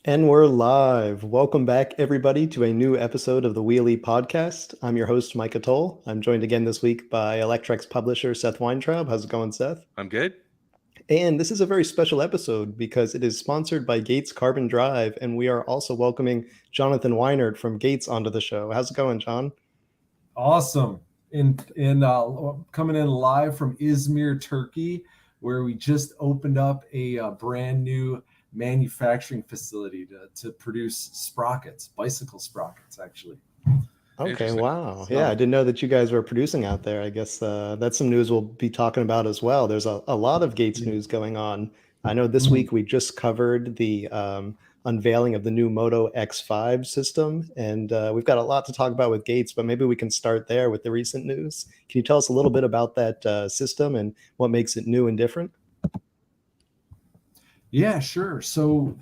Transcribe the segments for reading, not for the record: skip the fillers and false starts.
And we're live. Welcome back, everybody, to a new episode of the Wheelie Podcast. I'm your host, Micah Toll. I'm joined again this week by Electrek's publisher, Seth Weintraub. How's it going, Seth? I'm good. And this is a very special episode because it is sponsored by Gates Carbon Drive, and we are also welcoming Jonathan Weinert from Gates onto the show. How's it going, John? Awesome. Coming in live from Izmir, Turkey, where we just opened up a brand new manufacturing facility to produce sprockets, bicycle sprockets, actually. Okay, wow. Yeah, I didn't know that you guys were producing out there. I guess that's some news we'll be talking about as well. There's a lot of Gates news going on. I know this week we just covered the unveiling of the new Moto X5 system, and we've got a lot to talk about with Gates, but maybe we can start there with the recent news. Can you tell us a little bit about that system and what makes it new and different? Yeah, sure. So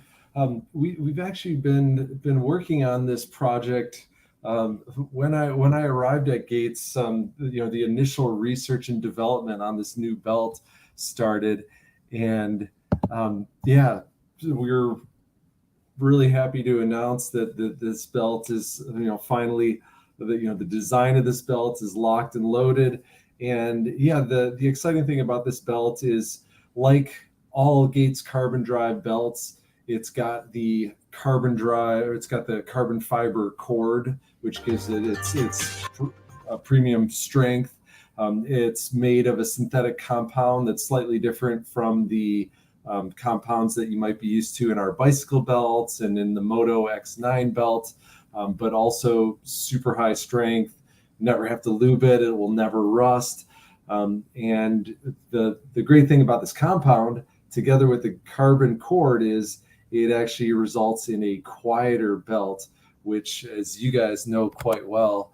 we've actually been working on this project. When I arrived at Gates, the initial research and development on this new belt started, and we're really happy to announce that this belt is finally the design of this belt is locked and loaded. And the exciting thing about this belt is, like all Gates carbon drive belts, it's got the carbon fiber cord, which gives it its premium strength. It's made of a synthetic compound that's slightly different from the compounds that you might be used to in our bicycle belts and in the Moto X9 belt, but also super high strength. Never have to lube it; it will never rust. And the great thing about this compound, together with the carbon cord, is it actually results in a quieter belt, which, as you guys know quite well,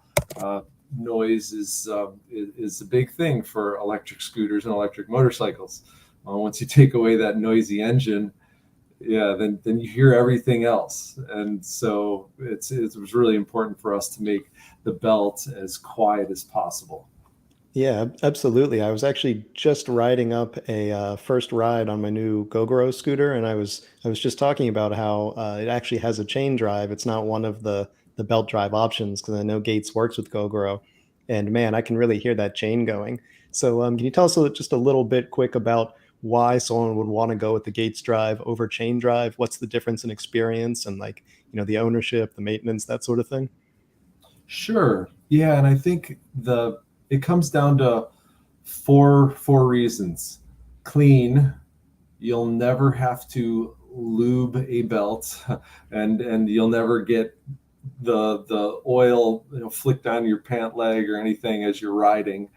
noise is a big thing for electric scooters and electric motorcycles. Once you take away that noisy engine, then you hear everything else. And so it was really important for us to make the belt as quiet as possible. Yeah, absolutely. I was actually just riding up a first ride on my new Gogoro scooter, and I was just talking about how it actually has a chain drive. It's not one of the belt drive options because I know Gates works with Gogoro, and man, I can really hear that chain going. So, can you tell us just a little bit quick about why someone would want to go with the Gates drive over chain drive? What's the difference in experience and the ownership, the maintenance, that sort of thing? Sure. Yeah, and I think it comes down to four reasons. Clean. You'll never have to lube a belt, and you'll never get the oil flicked on your pant leg or anything as you're riding.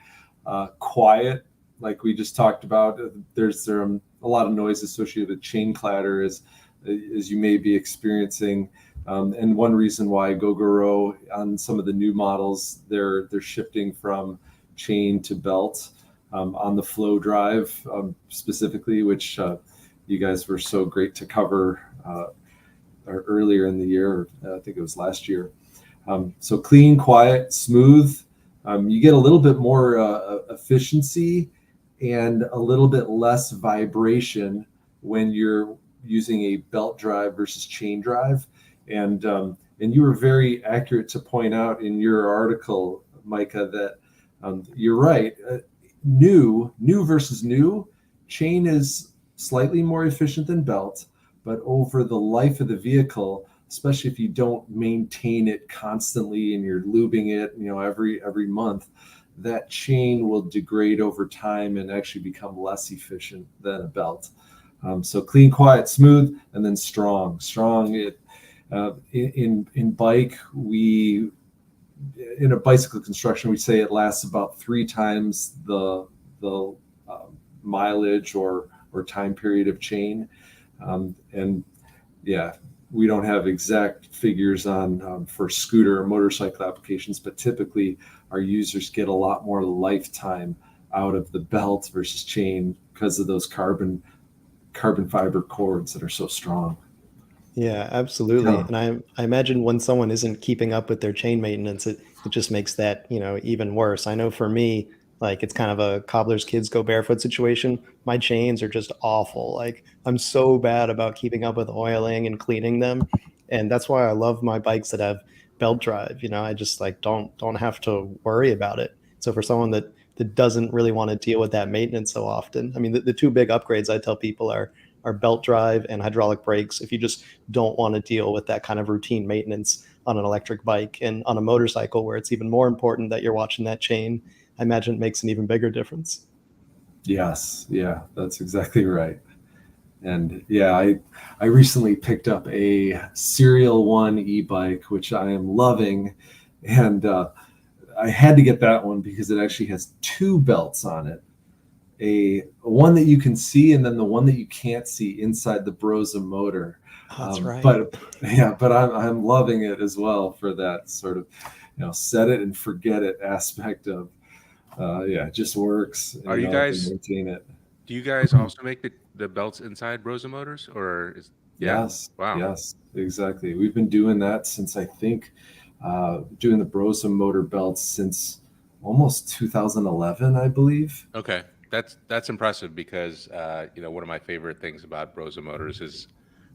Quiet, like we just talked about. There's a lot of noise associated with chain clatter, as you may be experiencing. And one reason why Gogoro on some of the new models, they're shifting from chain to belt on the flow drive specifically, which you guys were so great to cover earlier in the year. I think it was last year. So clean, quiet, smooth. You get a little bit more efficiency and a little bit less vibration when you're using a belt drive versus chain drive. And you were very accurate to point out in your article, Micah, that you're right. New versus new, chain is slightly more efficient than belt, but over the life of the vehicle, especially if you don't maintain it constantly and you're lubing it, every month, that chain will degrade over time and actually become less efficient than a belt. So clean, quiet, smooth, and then strong. In bike, in a bicycle construction, we say it lasts about 3 times the mileage or time period of chain. We don't have exact figures on for scooter or motorcycle applications, but typically our users get a lot more lifetime out of the belt versus chain because of those carbon fiber cords that are so strong. Yeah, absolutely. And I imagine when someone isn't keeping up with their chain maintenance, it just makes that, even worse. I know for me, Like it's kind of a cobbler's kids go barefoot situation. My chains are just awful. Like I'm so bad about keeping up with oiling and cleaning them. And that's why I love my bikes that have belt drive. I just like don't have to worry about it. So for someone that doesn't really want to deal with that maintenance so often, I mean the two big upgrades I tell people are belt drive and hydraulic brakes. If you just don't want to deal with that kind of routine maintenance on an electric bike, and on a motorcycle where it's even more important that you're watching that chain, I imagine it makes an even bigger difference. Yes, yeah, that's exactly right. And yeah, I recently picked up a Serial One e-bike, which I am loving, and I had to get that one because it actually has two belts on it. A one that you can see, and then the one that you can't see inside the Brosa motor. Oh, that's right. But yeah, but I'm loving it as well for that sort of, set it and forget it aspect of, yeah, it just works. Are you guys maintain it? Do you guys also make the belts inside Brosa motors, or is Yes. Wow. Yes, exactly. We've been doing that since I think doing the Brosa motor belts since almost 2011, I believe. Okay, that's impressive because one of my favorite things about Brosa motors is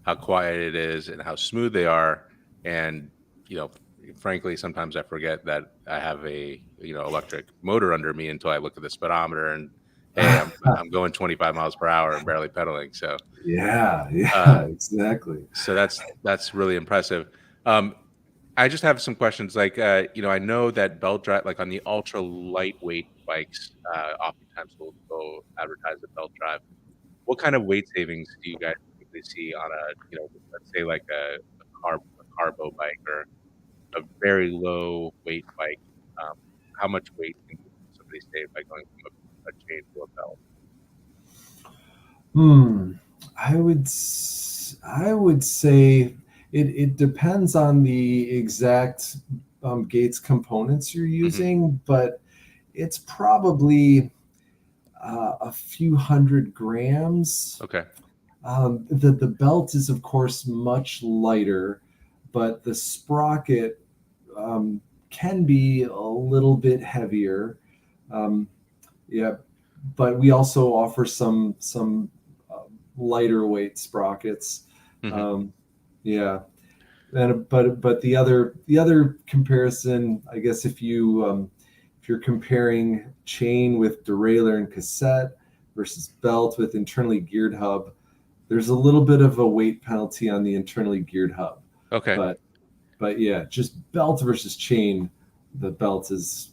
how quiet it is and how smooth they are, and frankly, sometimes I forget that I have a electric motor under me until I look at the speedometer and hey, I'm going 25 miles per hour and barely pedaling. So yeah, exactly. So that's really impressive. I just have some questions. Like, I know that belt drive, like on the ultra lightweight bikes, oftentimes will advertise the belt drive. What kind of weight savings do you guys typically see on a, let's say like a carbo bike or a very low weight bike? How much weight can somebody save by going from a chain to a belt? I would say it depends on the exact Gates components you're using, but it's probably a few hundred grams. Okay. The belt is of course much lighter, but the sprocket can be a little bit heavier. Yeah, but we also offer some lighter weight sprockets. Yeah, and but the other comparison, I guess, if you're comparing chain with derailleur and cassette versus belt with internally geared hub, there's a little bit of a weight penalty on the internally geared hub. Okay. But yeah, just belt versus chain, the belt is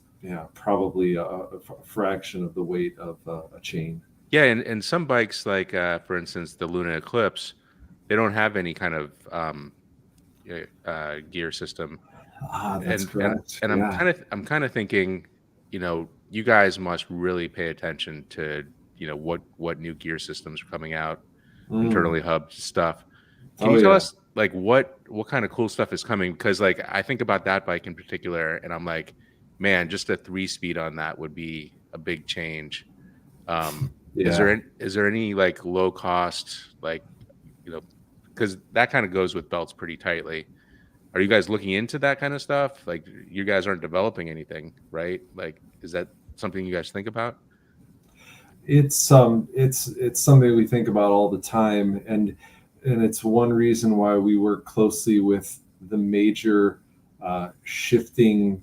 probably a fraction of the weight of a chain. Yeah, and some bikes, like for instance the Luna Eclipse, they don't have any kind of gear system. That's correct. And I'm kind of thinking, you guys must really pay attention to what new gear systems are coming out, internally hubbed stuff. Can you tell us like what kind of cool stuff is coming? Because like I think about that bike in particular, and I'm like, man, just a 3-speed on that would be a big change. Is there any like low cost, like because that kind of goes with belts pretty tightly? Are you guys looking into that kind of stuff? Like you guys aren't developing anything, right? Like is that something you guys think about? It's something we think about all the time, and it's one reason why we work closely with the major shifting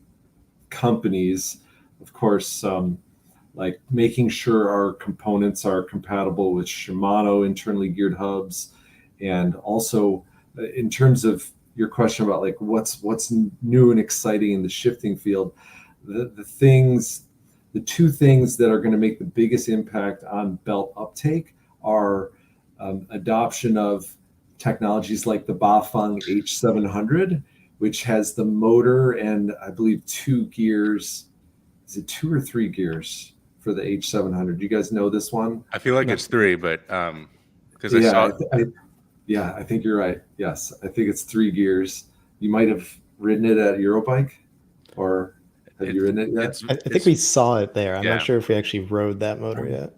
companies, of course, like making sure our components are compatible with Shimano internally geared hubs, and also in terms of your question about like what's new and exciting in the shifting field, the two things that are going to make the biggest impact on belt uptake are adoption of technologies like the Bafang H700, which has the motor and I believe 2 gears. Is it 2 or 3 gears for the H700? Do you guys know this one? I feel like it's 3, but because I saw it. Yeah, I think you're right. Yes, I think it's 3 gears. You might have ridden it at Eurobike, or have you ridden it yet? I think we saw it there. I'm not sure if we actually rode that motor yet.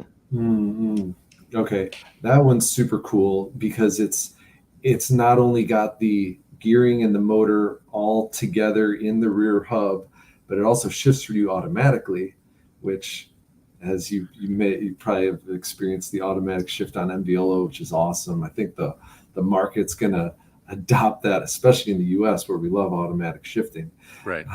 Okay, that one's super cool because it's not only got the gearing and the motor all together in the rear hub, but it also shifts for you automatically, which as you probably have experienced the automatic shift on NVLO, which is awesome. I think the market's going to adopt that, especially in the US where we love automatic shifting. Right.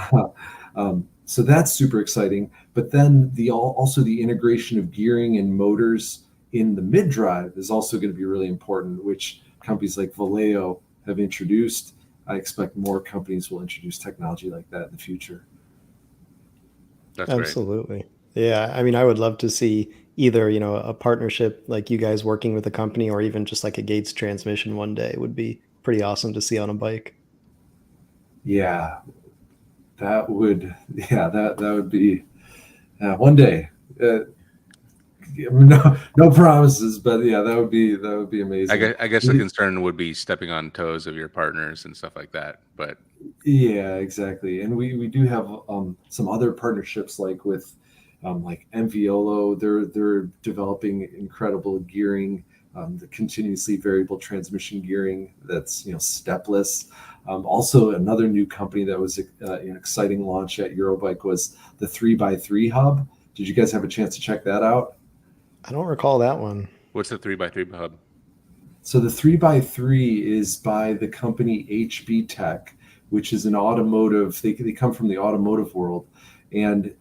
So that's super exciting. But then also the integration of gearing and motors in the mid-drive is also going to be really important, which companies like Vallejo have introduced. I expect more companies will introduce technology like that in the future. That's absolutely great. Yeah, I mean, I would love to see either, a partnership like you guys working with a company, or even just like a Gates transmission one day would be pretty awesome to see on a bike. Yeah, that would be one day. No promises, but yeah, that would be amazing. I guess the concern would be stepping on toes of your partners and stuff like that. But yeah, exactly. And we do have some other partnerships, like with like Enviolo. They're developing incredible gearing, the continuously variable transmission gearing that's stepless. Also, another new company that was an exciting launch at Eurobike was the 3x3 hub. Did you guys have a chance to check that out? I don't recall that one. What's the 3x3 hub? So the 3x3 is by the company HB Tech, which is an automotive. They come from the automotive world, and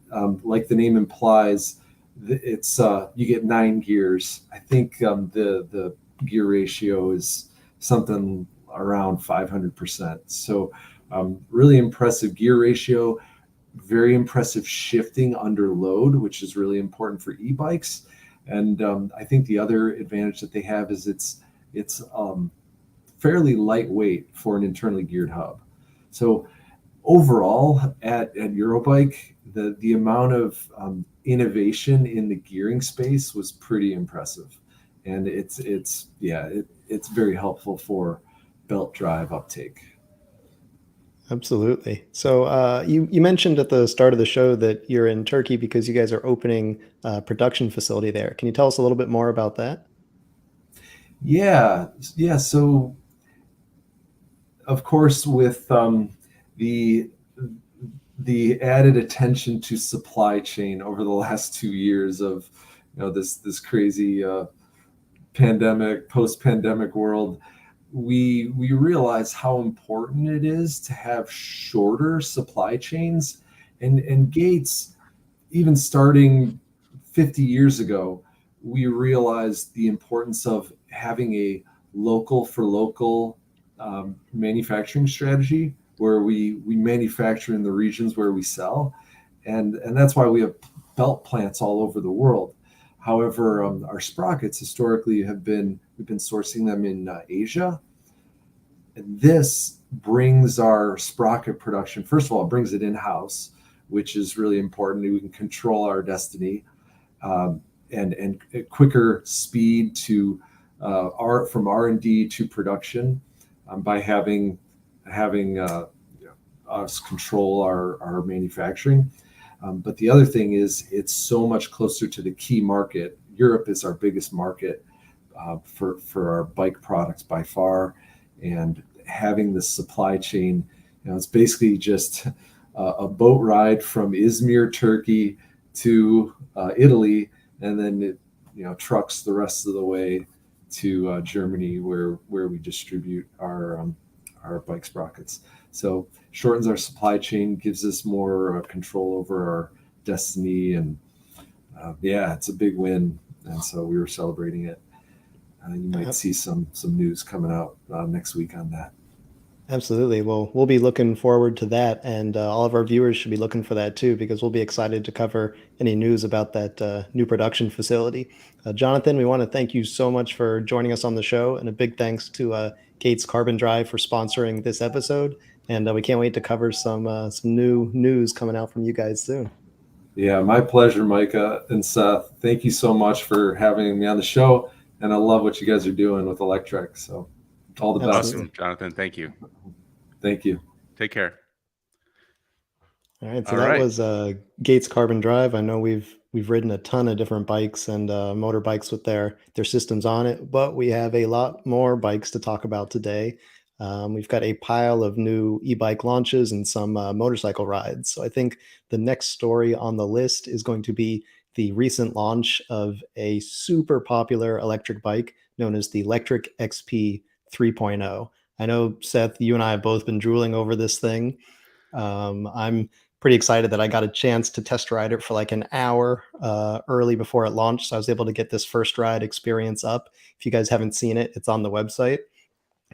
like the name implies, it's you get 9 gears. I think the gear ratio is something around 500%. So really impressive gear ratio, very impressive shifting under load, which is really important for e-bikes. And I think the other advantage that they have is it's fairly lightweight for an internally geared hub. So overall, at Eurobike, the amount of innovation in the gearing space was pretty impressive, and it's very helpful for belt drive uptake. Absolutely. So you mentioned at the start of the show that you're in Turkey because you guys are opening a production facility there. Can you tell us a little bit more about that? Yeah. So, of course, with the added attention to supply chain over the last 2 years of this crazy post-pandemic world, we realize how important it is to have shorter supply chains, and Gates, even starting 50 years ago, we realized the importance of having a local for local manufacturing strategy, where we manufacture in the regions where we sell, and that's why we have belt plants all over the world. However, our sprockets historically we've been sourcing them in Asia. And this brings our sprocket production, first of all, it brings it in-house, which is really important. We can control our destiny, and quicker speed to from R&D to production, by having us control our manufacturing. But the other thing is it's so much closer to the key market. Europe is our biggest market for our bike products by far, and having the supply chain, it's basically just a boat ride from Izmir, Turkey to Italy, and then it trucks the rest of the way to Germany, where we distribute our bike sprockets. So shortens our supply chain, gives us more control over our destiny, and it's a big win. And so we were celebrating it. You might see some news coming out next week on that. Absolutely. Well, we'll be looking forward to that, and all of our viewers should be looking for that too, because we'll be excited to cover any news about that new production facility. Jonathan, we want to thank you so much for joining us on the show, and a big thanks to Gates Carbon Drive for sponsoring this episode. And we can't wait to cover some new news coming out from you guys soon. Yeah, my pleasure, Micah and Seth. Thank you so much for having me on the show, and I love what you guys are doing with Electrek. So all the best. Awesome, Jonathan. Thank you. Thank you. Take care. All right, so that was Gates Carbon Drive. I know we've ridden a ton of different bikes and motorbikes with their systems on it, but we have a lot more bikes to talk about today. We've got a pile of new e-bike launches and some motorcycle rides. So I think the next story on the list is going to be the recent launch of a super popular electric bike known as the Lectric XP 3.0. I know, Seth, you and I have both been drooling over this thing. I'm pretty excited that I got a chance to test ride it for like an hour early before it launched. So I was able to get this first ride experience up. If you guys haven't seen it, it's on the website.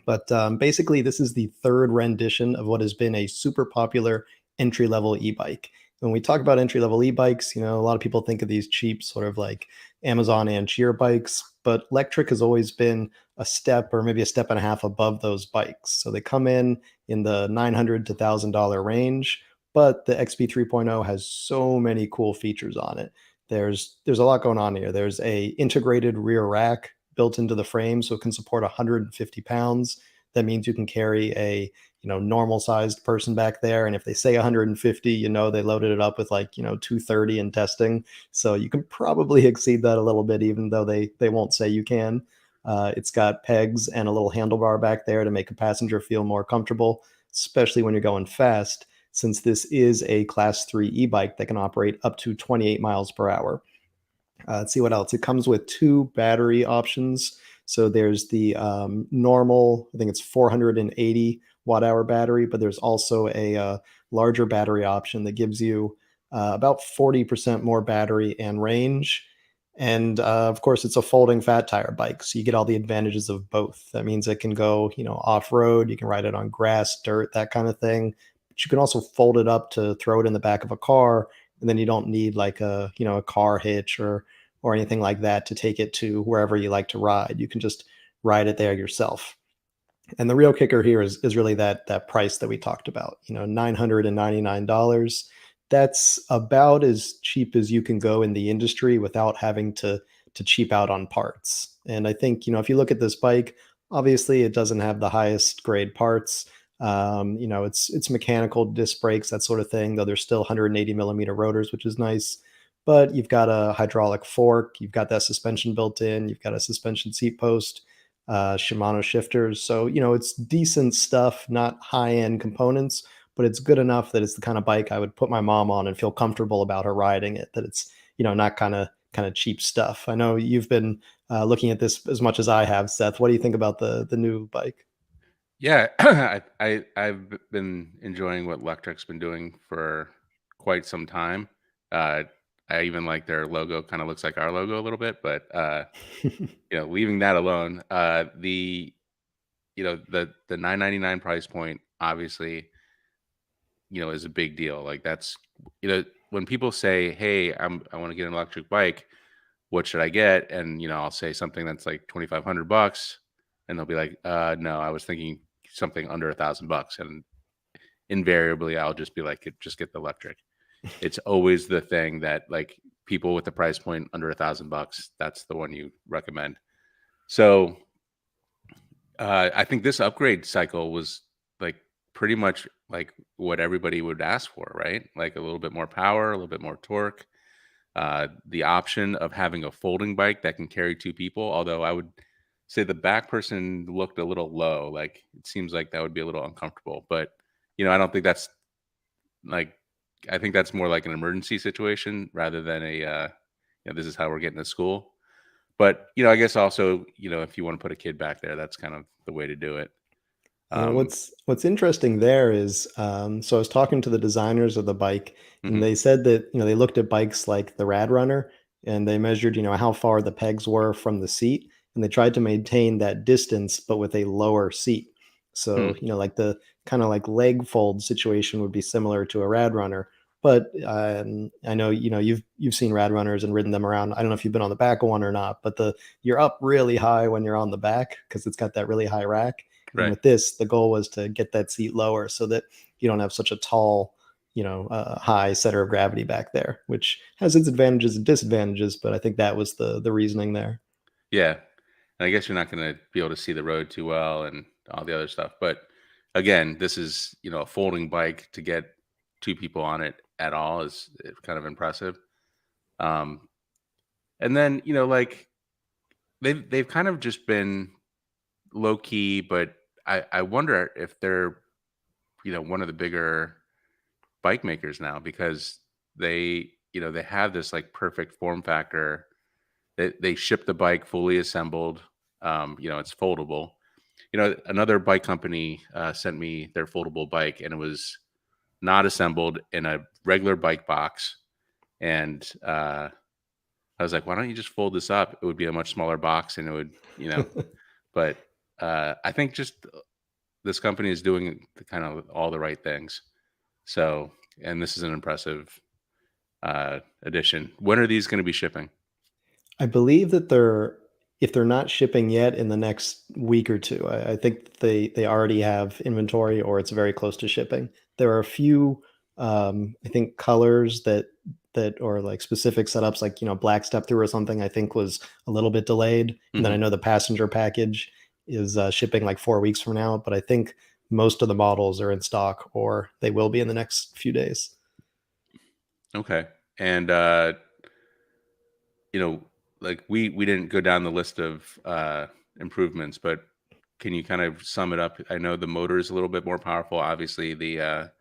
But basically, this is the third rendition of what has been a super popular entry-level e-bike. When we talk about entry-level e-bikes, a lot of people think of these cheap sort of like Amazon and Cheer bikes, but Lectric has always been a step or maybe a step and a half above those bikes. So they come in the $900 to $1,000 range, but the XP 3.0 has so many cool features on it. There's a lot going on here. There's a integrated rear rack built into the frame, so it can support 150 pounds. That means you can carry a normal sized person back there, and if they say 150, they loaded it up with like 230 in testing, so you can probably exceed that a little bit, even though they won't say you can. It's got pegs and a little handlebar back there to make a passenger feel more comfortable, especially when you're going fast, since this is a class 3 e-bike that can operate up to 28 miles per hour. Let's see what else. It comes with 2 battery options. So there's the normal, I think it's 480 watt hour battery, but there's also a larger battery option that gives you about 40% more battery and range. And of course, it's a folding fat tire bike, so you get all the advantages of both. That means it can go, off road. You can ride it on grass, dirt, that kind of thing. But you can also fold it up to throw it in the back of a car, and then you don't need like a car hitch or anything like that to take it to wherever you like to ride. You can just ride it there yourself. And the real kicker here is really that price that we talked about. $999. That's about as cheap as you can go in the industry without having to cheap out on parts. And I think if you look at this bike, obviously it doesn't have the highest grade parts. It's mechanical disc brakes, that sort of thing, though there's still 180 millimeter rotors, which is nice. But you've got a hydraulic fork, you've got that suspension built in, you've got a suspension seat post, Shimano shifters. So, it's decent stuff, not high-end components, but it's good enough that it's the kind of bike I would put my mom on and feel comfortable about her riding it, that it's, not kind of cheap stuff. I know you've been looking at this as much as I have, Seth. What do you think about the new bike? Yeah, I've been enjoying what Lectric's been doing for quite some time. I even like their logo; kind of looks like our logo a little bit. But leaving that alone, the $999 price point obviously is a big deal. Like that's when people say, "Hey, I want to get an electric bike. What should I get?" And I'll say something that's like $2,500, and they'll be like, "No, I was thinking something under $1,000." And invariably, I'll just be like, "Just get the electric." It's always the thing that like people with the price point under $1,000, that's the one you recommend. So I think this upgrade cycle was like pretty much like what everybody would ask for, right? Like a little bit more power, a little bit more torque. The option of having a folding bike that can carry 2 people, although I would say the back person looked a little low. Like it seems like that would be a little uncomfortable, but I don't think that's like, I think that's more like an emergency situation rather than a, this is how we're getting to school. But, I guess also, if you want to put a kid back there, that's kind of the way to do it. What's interesting there is, so I was talking to the designers of the bike, and they said that they looked at bikes like the Rad Runner, and they measured how far the pegs were from the seat, and they tried to maintain that distance, but with a lower seat. So like the kind of like leg fold situation would be similar to a Rad Runner. But I know you've seen Rad Runners and ridden them around. I don't know if you've been on the back of one or not, but you're up really high when you're on the back because it's got that really high rack. And with this, the goal was to get that seat lower so that you don't have such a tall, high center of gravity back there, which has its advantages and disadvantages. But I think that was the reasoning there. Yeah. And I guess you're not going to be able to see the road too well and all the other stuff. But again, this is, a folding bike. To get 2 people on it at all is kind of impressive. And then, like they've kind of just been low key, but I wonder if they're, one of the bigger bike makers now, because they they have this like perfect form factor. They ship the bike fully assembled. It's foldable. Another bike company sent me their foldable bike, and it was not assembled in a regular bike box. And I was like, why don't you just fold this up? It would be a much smaller box, and it would, but I think just this company is doing kind of all the right things. So, and this is an impressive addition. When are these going to be shipping? I believe that if they're not shipping yet, in the next week or two. I think they already have inventory, or it's very close to shipping. There are a few, I think, colors that or like specific setups, like black step through or something, I think was a little bit delayed. And then I know the passenger package is shipping like 4 weeks from now, but I think most of the models are in stock, or they will be in the next few days. Okay. And like we didn't go down the list of improvements, but can you kind of sum it up? I know the motor is a little bit more powerful. Obviously, the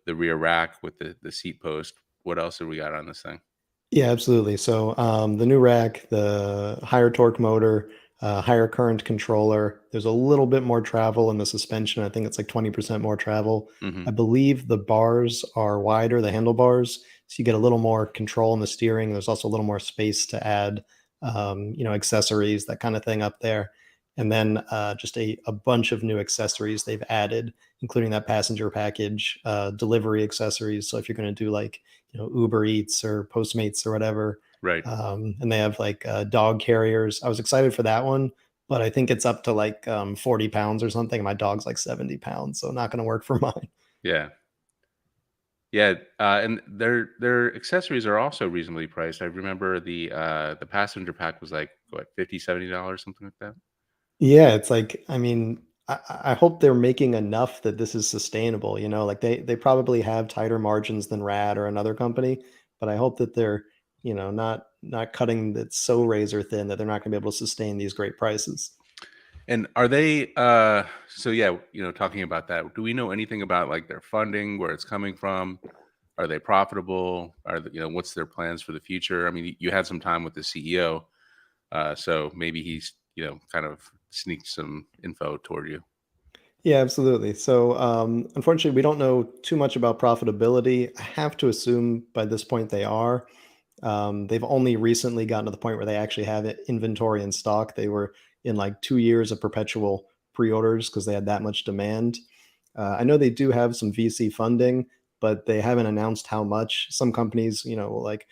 rear rack with the seat post. What else have we got on this thing? Yeah, absolutely. So the new rack, the higher torque motor, higher current controller. There's a little bit more travel in the suspension. I think it's like 20% more travel. I believe the bars are wider, the handlebars, so you get a little more control in the steering. There's also a little more space to add, accessories, that kind of thing up there. And then just a bunch of new accessories they've added, including that passenger package, delivery accessories. So if you're going to do like, Uber Eats or Postmates or whatever. Right. And they have like dog carriers. I was excited for that one, but I think it's up to like 40 pounds or something. My dog's like 70 pounds, so not going to work for mine. Yeah. Yeah. And their accessories are also reasonably priced. I remember the passenger pack was like, what, $50-$70, something like that? Yeah, it's like, I mean, I hope they're making enough that this is sustainable, like they probably have tighter margins than Rad or another company, but I hope that they're, not cutting it so razor thin that they're not gonna be able to sustain these great prices. And are they so yeah, talking about that, do we know anything about like their funding, where it's coming from? Are they profitable? What's their plans for the future? I mean, you had some time with the CEO, so maybe he's, kind of sneaked some info toward you. Yeah, absolutely. So, unfortunately, we don't know too much about profitability. I have to assume by this point they are. They've only recently gotten to the point where they actually have inventory in stock. They were in like 2 years of perpetual pre-orders because they had that much demand. I know they do have some VC funding, but they haven't announced how much. Some companies, will like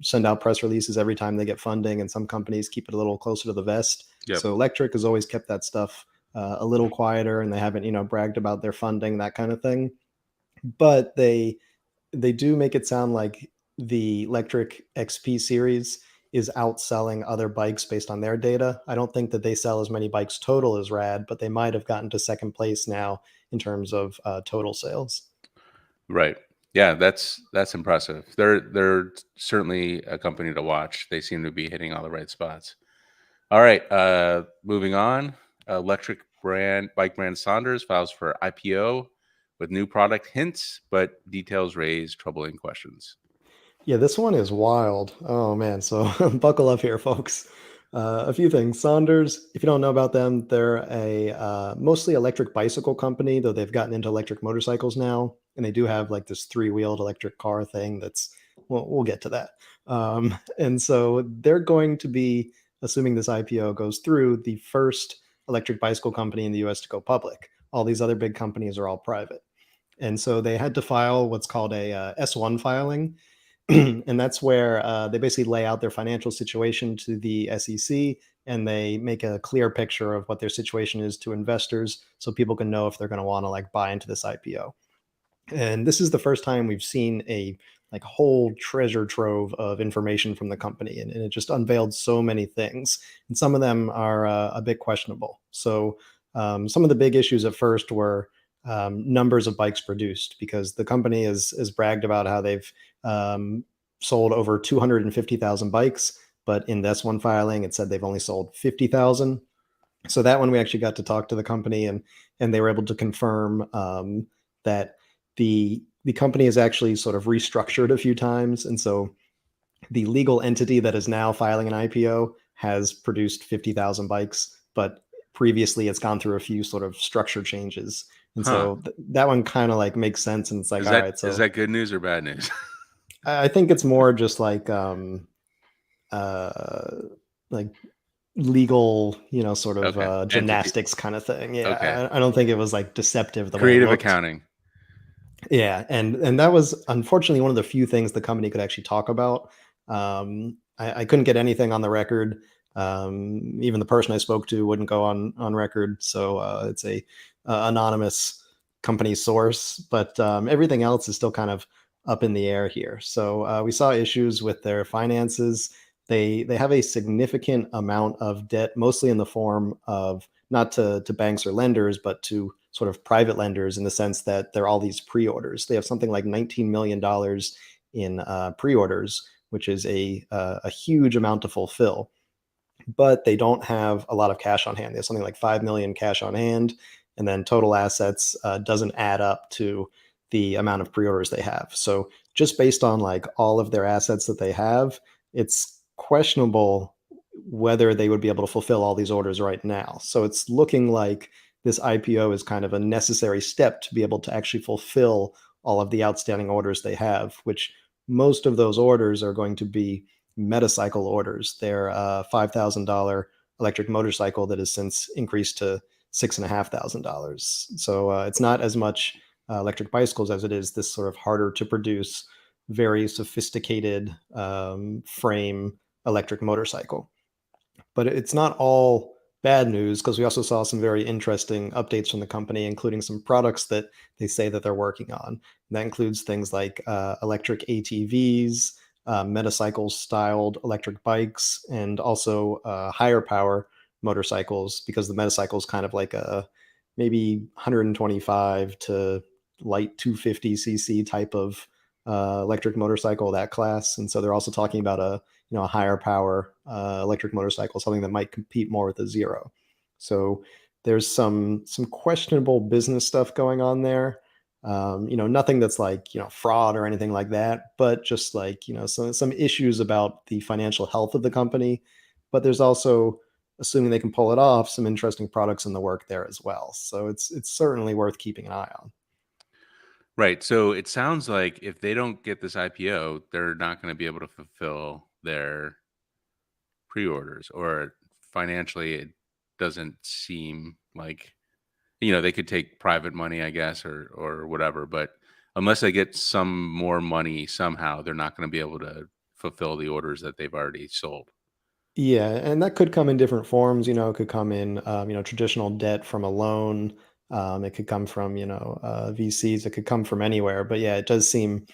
send out press releases every time they get funding, and some companies keep it a little closer to the vest. Yep. So Lectric has always kept that stuff a little quieter, and they haven't, bragged about their funding, that kind of thing. But they do make it sound like the Lectric XP series is outselling other bikes based on their data. I don't think that they sell as many bikes total as Rad, but they might have gotten to second place now in terms of total sales. Right. Yeah, that's impressive. They're certainly a company to watch. They seem to be hitting all the right spots. All right, moving on. Electric bike brand SONDORS files for IPO with new product hints, but details raise troubling questions. Yeah, this one is wild. Oh man, so buckle up here, folks. A few things. SONDORS, if you don't know about them, they're a mostly electric bicycle company, though they've gotten into electric motorcycles now, and they do have like this three-wheeled electric car thing that's, well, we'll get to that. And so they're going to be, assuming this IPO goes through, the first electric bicycle company in the US to go public. All these other big companies are all private. And so they had to file what's called a S1 filing. And that's where they basically lay out their financial situation to the SEC, and they make a clear picture of what their situation is to investors, so people can know if they're going to want to like buy into this IPO. And this is the first time we've seen a like whole treasure trove of information from the company, and it just unveiled so many things, and some of them are a bit questionable. So some of the big issues at first were numbers of bikes produced, because the company has bragged about how they've sold over 250,000 bikes, but in this one filing, it said they've only sold 50,000. So that one, we actually got to talk to the company, and they were able to confirm that the the company has actually sort of restructured a few times, and so the legal entity that is now filing an IPO has produced 50,000 bikes, but previously it's gone through a few sort of structure changes. And so that one kind of like makes sense. And it's like, all right, so is that good news or bad news? I think it's more just like legal, sort of gymnastics kind of thing. Yeah. Okay. I don't think it was like deceptive the Creative way it looked. accounting. Yeah, and that was unfortunately one of the few things the company could actually talk about. I couldn't get anything on the record. Even the person I spoke to wouldn't go on record. So it's a anonymous company source, but everything else is still kind of up in the air here. So we saw issues with their finances. They have a significant amount of debt, mostly in the form of not to banks or lenders, but to sort of private lenders, in the sense that they're all these pre-orders. They have something like $19 million in pre-orders, which is a huge amount to fulfill. But they don't have a lot of cash on hand. They have something like 5 million cash on hand, and then total assets doesn't add up to the amount of pre-orders they have. So just based on like all of their assets that they have, it's questionable whether they would be able to fulfill all these orders right now. So it's looking like this IPO is kind of a necessary step to be able to actually fulfill all of the outstanding orders they have, which most of those orders are going to be metacycle orders. They're $5,000 electric motorcycle that has since increased to $6,500. So it's not as much electric bicycles as it is this sort of harder to produce, very sophisticated frame electric motorcycle. But it's not all bad news, because we also saw some very interesting updates from the company, including some products that they say that they're working on. And that includes things like electric ATVs, metacycle styled electric bikes, and also higher power motorcycles, because the metacycle is kind of like a maybe 125 to light 250cc type of electric motorcycle, that class. And so they're also talking about a higher power electric motorcycle, something that might compete more with a Zero. So there's some questionable business stuff going on there. Nothing that's like fraud or anything like that, but just like some issues about the financial health of the company. But there's also, assuming they can pull it off, some interesting products in the work there as well. So it's certainly worth keeping an eye on. Right. So it sounds like if they don't get this IPO, they're not going to be able to fulfill their pre-orders, or financially it doesn't seem like, they could take private money, I guess, or whatever, but unless they get some more money somehow, they're not going to be able to fulfill the orders that they've already sold. Yeah, and that could come in different forms. It could come in, traditional debt from a loan. It could come from, VCs. It could come from anywhere. But yeah, it does seem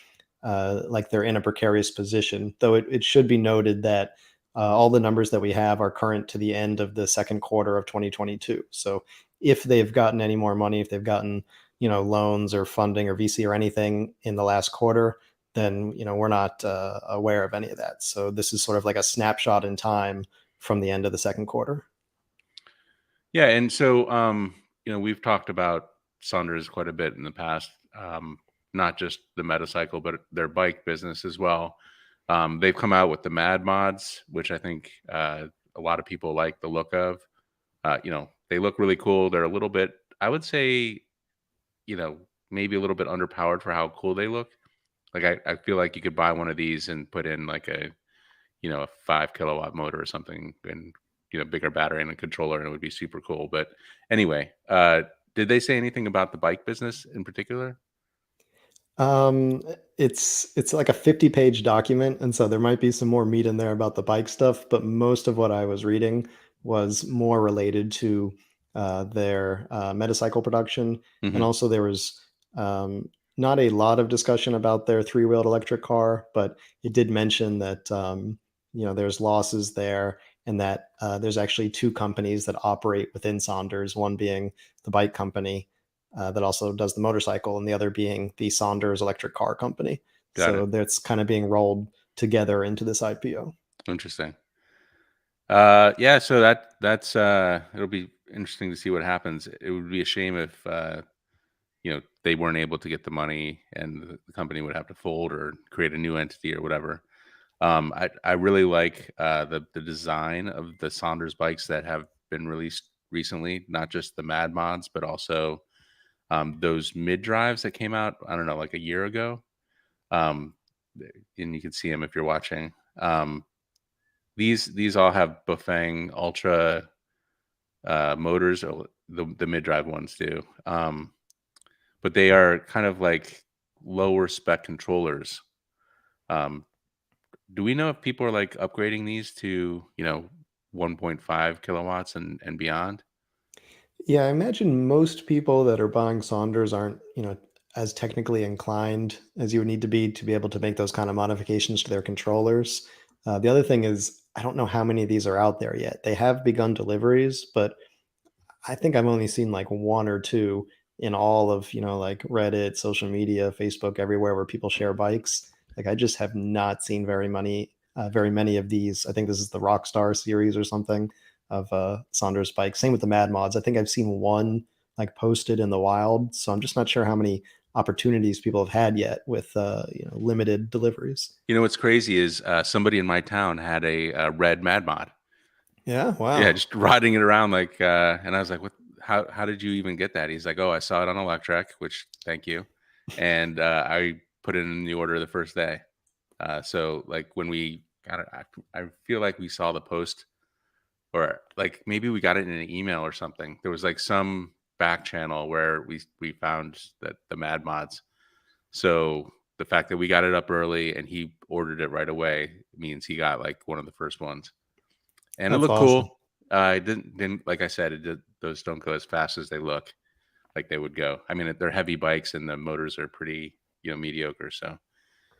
like they're in a precarious position. Though it should be noted that all the numbers that we have are current to the end of the second quarter of 2022. So if they've gotten any more money, if they've gotten, loans or funding or VC or anything in the last quarter, then we're not aware of any of that. So this is sort of like a snapshot in time from the end of the second quarter. Yeah, and so we've talked about SONDORS quite a bit in the past, not just the metacycle, but their bike business as well. They've come out with the Mad mods, which I think a lot of people like the look of. They look really cool. They're a little bit, I would say, maybe a little bit underpowered for how cool they look. Like I feel like you could buy one of these and put in like a 5 kilowatt motor or something, and bigger battery and a controller, and it would be super cool. But anyway, did they say anything about the bike business in particular? It's like a 50-page document, and so there might be some more meat in there about the bike stuff, but most of what I was reading was more related to their metacycle production. Mm-hmm. And also there was not a lot of discussion about their three-wheeled electric car, but it did mention that there's losses there, and that there's actually two companies that operate within SONDORS, one being the bike company that also does the motorcycle, and the other being the SONDORS electric car company. So that's kind of being rolled together into this IPO. Interesting. Yeah, so that's it'll be interesting to see what happens. It would be a shame if they weren't able to get the money, and the company would have to fold or create a new entity or whatever. I really like the design of the SONDORS bikes that have been released recently, not just the Mad Mods, but also those mid drives that came out, I don't know, like a year ago. And you can see them if you're watching. These all have Bafang Ultra motors, or the mid drive ones do. But they are kind of like lower spec controllers. Do we know if people are like upgrading these to 1.5 kilowatts and beyond? Yeah, I imagine most people that are buying Saunders aren't, as technically inclined as you would need to be able to make those kind of modifications to their controllers. The other thing is, I don't know how many of these are out there yet. They have begun deliveries, but I think I've only seen like one or two in all of, like Reddit, social media, Facebook, everywhere where people share bikes. Like I just have not seen very many of these. I think this is the Rockstar series or something of Saunders bikes. Same with the Mad Mods. I think I've seen one like posted in the wild. So I'm just not sure how many opportunities people have had yet with limited deliveries. What's crazy is somebody in my town had a red Mad Mod. Yeah, wow. Yeah, just riding it around like, and I was like, "What? How did you even get that?" He's like, "Oh, I saw it on Electrek," which thank you, and I put it in the order the first day. So like when we got it, I feel like we saw the post, or like maybe we got it in an email or something. There was like some back channel where we found that the Mad Mods. So the fact that we got it up early and he ordered it right away means he got like one of the first ones. And it That's looked awesome. cool. It didn't like I said, those don't go as fast as they look like they would go. I mean, they're heavy bikes and the motors are pretty, mediocre. So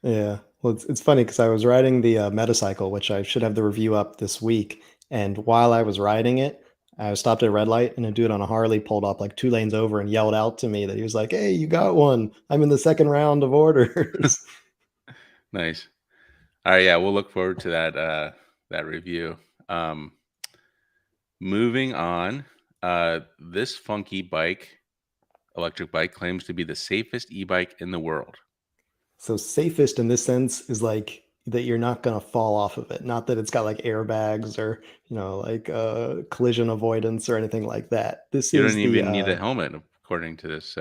Yeah. Well, it's funny because I was riding the Metacycle, which I should have the review up this week. And while I was riding it, I stopped at a red light and a dude on a Harley pulled up like 2 lanes over and yelled out to me that he was like, "Hey, you got one. I'm in the second round of orders." nice. All right, yeah, we'll look forward to that review. Um, Moving on, this funky electric bike, claims to be the safest e-bike in the world. So safest in this sense is like that you're not going to fall off of it. Not that it's got like airbags or, like collision avoidance or anything like that. This You is don't even need a helmet, according to this.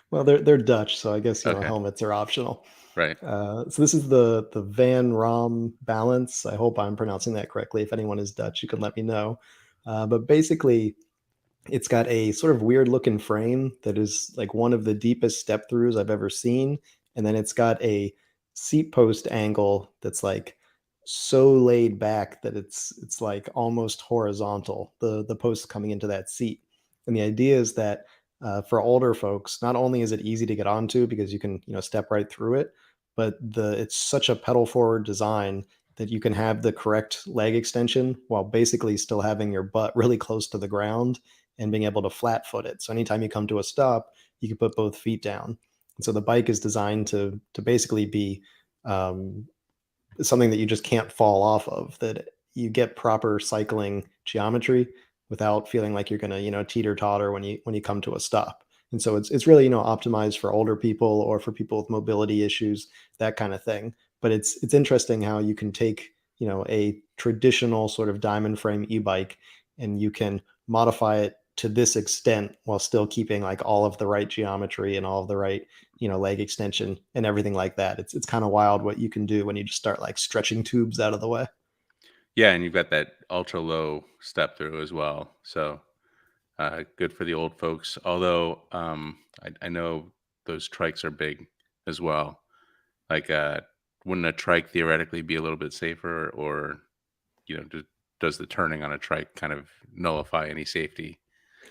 well, they're Dutch, so I guess, Okay, helmets are optional. right. So this is the Van Rom Balance. I hope I'm pronouncing that correctly. If anyone is Dutch, you can let me know. But basically, it's got a sort of weird looking frame that is like one of the deepest step throughs I've ever seen. And then it's got a seat post angle that's like so laid back that it's like almost horizontal, the post coming into that seat. And the idea is that for older folks, not only is it easy to get onto because you can step right through it, but it's such a pedal forward design that you can have the correct leg extension while basically still having your butt really close to the ground and being able to flat foot it. So anytime you come to a stop, you can put both feet down. And so the bike is designed to basically be something that you just can't fall off of, that you get proper cycling geometry without feeling like you're going to, teeter totter when you come to a stop. And so it's really, optimized for older people or for people with mobility issues, that kind of thing. But it's interesting how you can take, a traditional sort of diamond frame e-bike and you can modify it to this extent while still keeping like all of the right geometry and all of the right, leg extension and everything like that. It's kind of wild what you can do when you just start like stretching tubes out of the way. Yeah, and you've got that ultra low step through as well. So good for the old folks. Although I know those trikes are big as well. Like, wouldn't a trike theoretically be a little bit safer, or does the turning on a trike kind of nullify any safety?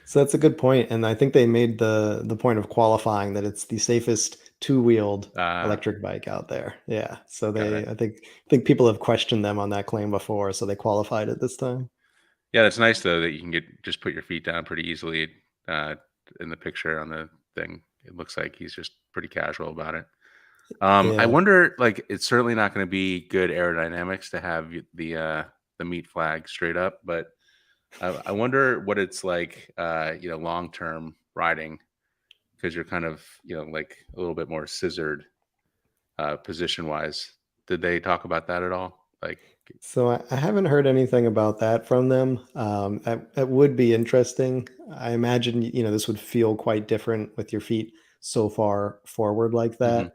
So that's a good point, and I think they made the point of qualifying that it's the safest two-wheeled electric bike out there. Yeah, so Got it. I think people have questioned them on that claim before, so they qualified it this time. Yeah, that's nice though that you can just put your feet down pretty easily. Uh, in the picture on the thing, it looks like he's just pretty casual about it. I Yeah. wonder, like, it's certainly not going to be good aerodynamics to have the meat flag straight up, but I wonder what it's like, long term riding because you're kind of, like a little bit more scissored position wise. Did they talk about that at all? Like, So I haven't heard anything about that from them. That would be interesting. I imagine, this would feel quite different with your feet so far forward like mhm.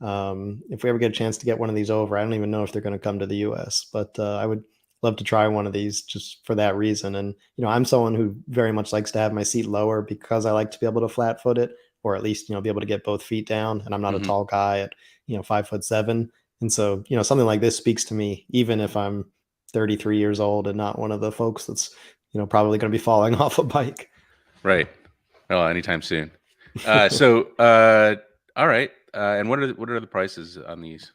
that. If we ever get a chance to get one of these over, I don't even know if they're going to come to the US, but I would love to try one of these just for that reason. And, I'm someone who very much likes to have my seat lower because I like to be able to flat foot it, or at least, be able to get both feet down. And I'm not a Mhm. tall guy at, 5'7". And so, something like this speaks to me, even if I'm 33 years old and not one of the folks that's, probably going to be falling off a bike. Right. Oh, anytime soon. So, all right. And what are the prices on these?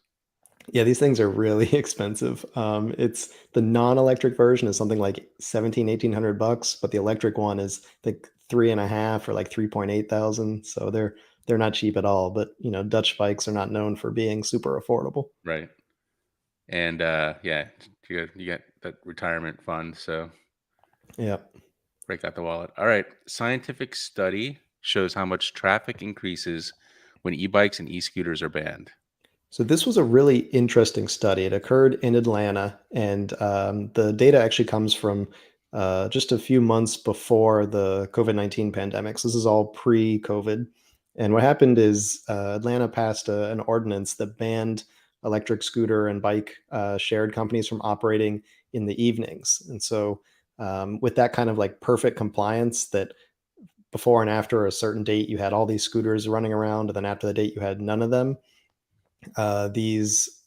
Yeah, these things are really expensive. It's the non-electric version is something like 1,800 bucks, but the electric one is like 3.5 or like 3.8 thousand. So they're not cheap at all. But Dutch bikes are not known for being super affordable. Right. And yeah, you get that retirement fund, so Yeah. break out the wallet. All right. Scientific study shows how much traffic increases when e-bikes and e-scooters are banned. So this was a really interesting study. It occurred in Atlanta, and the data actually comes from just a few months before the COVID-19 pandemic. So this is all pre-COVID. And what happened is Atlanta passed an ordinance that banned electric scooter and bike shared companies from operating in the evenings. And so with that kind of like perfect compliance that before and after a certain date, you had all these scooters running around, and then after the date, you had none of them. These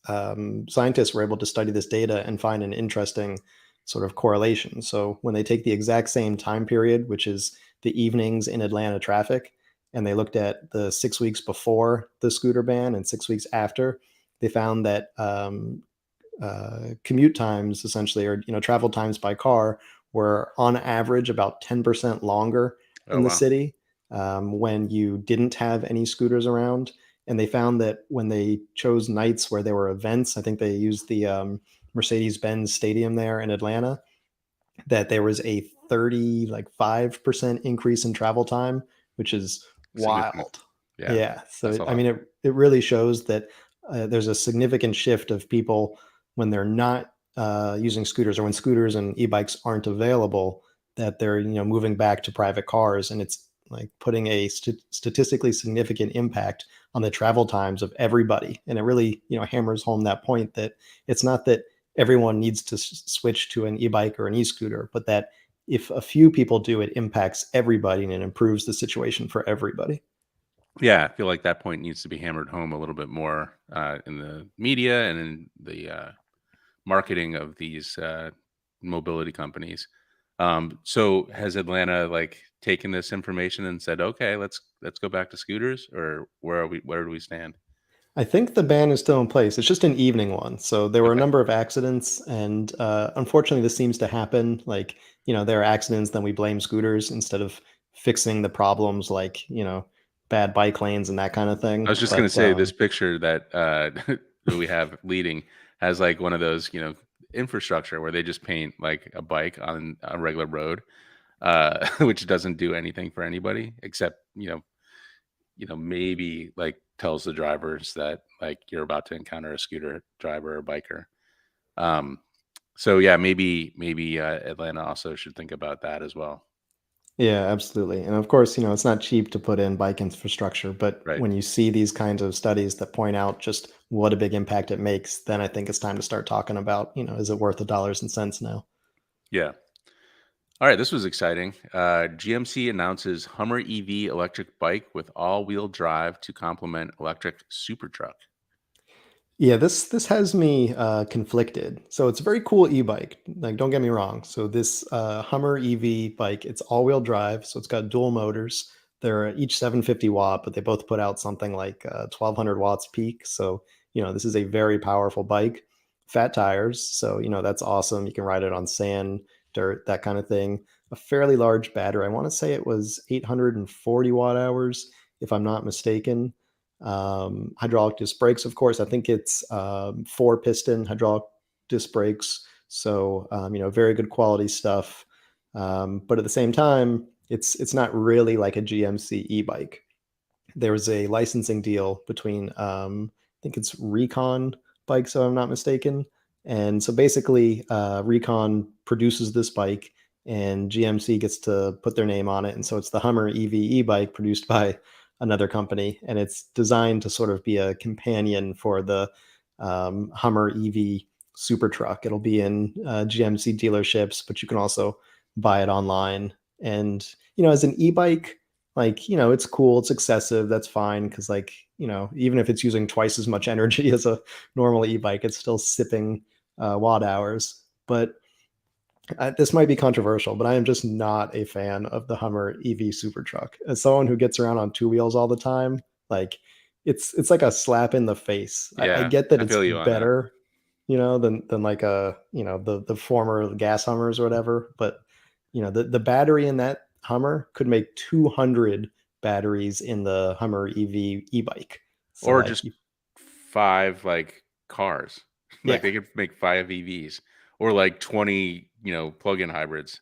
scientists were able to study this data and find an interesting sort of correlation. So when they take the exact same time period, which is the evenings in Atlanta traffic, and they looked at the 6 weeks before the scooter ban and 6 weeks after, they found that commute times, essentially, or travel times by car, were on average about 10% longer Oh in the wow. city when you didn't have any scooters around. And they found that when they chose nights where there were events, I think they used the Mercedes-Benz Stadium there in Atlanta, that there was a 35% increase in travel time, which is Significant. wild. Yeah. Yeah. That's So, a I lot. mean, it really shows that there's a significant shift of people when they're not using scooters, or when scooters and e-bikes aren't available, that they're, moving back to private cars. And it's like putting a statistically significant impact on the travel times of everybody. And it really, hammers home that point that it's not that everyone needs to switch to an e-bike or an e-scooter, but that if a few people do, it impacts everybody and it improves the situation for everybody. Yeah, I feel like that point needs to be hammered home a little bit more in the media and in the marketing of these mobility companies. So has Atlanta like taken this information and said, okay, let's go back to scooters, or where do we stand? I think the ban is still in place. It's just an evening one. So there were a Okay. number of accidents, and unfortunately, this seems to happen. Like, there are accidents, then we blame scooters instead of fixing the problems, like, bad bike lanes and that kind of I thing. was just gonna But say this picture that that we have leading has like one of those, infrastructure where they just paint like a bike on a regular road, which doesn't do anything for anybody except, maybe like tells the drivers that like you're about to encounter a scooter driver or biker. Um, so yeah, maybe Atlanta also should think about that as well. yeah, absolutely. And of course, it's not cheap to put in bike infrastructure, but Right. when you see these kinds of studies that point out just what a big impact it makes, then I think it's time to start talking about, is it worth the dollars and cents now? Yeah. All right, this was exciting. GMC announces Hummer EV electric bike with all-wheel drive to complement electric supertruck. Yeah, this has me conflicted. So it's a very cool e-bike. Like, don't get me wrong. So this Hummer EV bike, it's all-wheel drive. So it's got dual motors. They're each 750 watt, but they both put out something like 1200 watts peak. So this is a very powerful bike. Fat tires, so that's awesome. You can ride it on sand, dirt, that kind of thing. A fairly large battery. I want to say it was 840 watt hours, if I'm not mistaken. Hydraulic disc brakes, of course. I think it's four piston hydraulic disc brakes. So very good quality stuff. But at the same time, it's not really like a GMC e-bike. there was a licensing deal between I think it's Recon Bikes, if I'm not mistaken. And so basically, Recon produces this bike, and GMC gets to put their name on it. And so it's the Hummer EV e-bike produced by another company, and it's designed to sort of be a companion for the Hummer EV supertruck. It'll be in GMC dealerships, but you can also buy it online. And as an e-bike, like, it's cool, it's excessive, that's fine, because like, even if it's using twice as much energy as a normal e-bike, it's still sipping watt hours. But this might be controversial, but I am just not a fan of the Hummer EV supertruck. As someone who gets around on two wheels all the time, like, it's like a slap in the face. I Yeah, get that I it's feel you on that. better, than like the former gas Hummers or whatever. But the battery in that Hummer could make 200 batteries in the Hummer EV e-bike. So Or like, just 5 like cars. Like yeah, they could make 5 EVs or like 20, plug-in hybrids.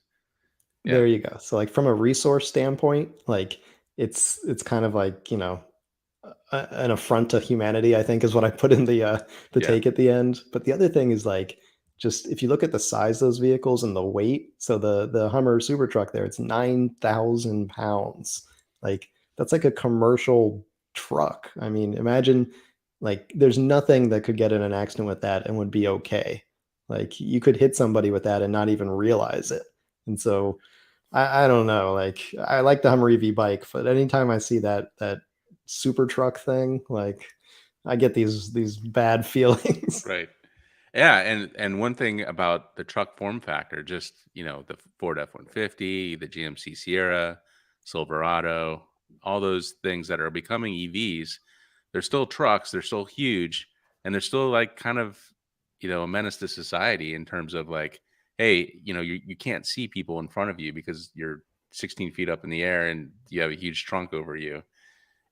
Yeah. there you go. So like, from a resource standpoint, like, it's kind of like, an affront to humanity, I think, is what I put in the Yeah. take at the end. But the other thing is, like, just if you look at the size of those vehicles and the weight, so the Hummer super truck there, it's 9,000 pounds. Like, that's like a commercial truck. I mean, imagine, like, there's nothing that could get in an accident with that and would be okay. Like, you could hit somebody with that and not even realize it. And so I don't know. Like, I like the Hummer EV bike, but anytime I see that super truck thing, like, I get these bad feelings. Right. Yeah, and one thing about the truck form factor, just the Ford F-150, the GMC Sierra, Silverado, all those things that are becoming EVs, they're still trucks, they're still huge, and they're still like kind of a menace to society in terms of like, hey, you can't see people in front of you because you're 16 feet up in the air and you have a huge trunk over you,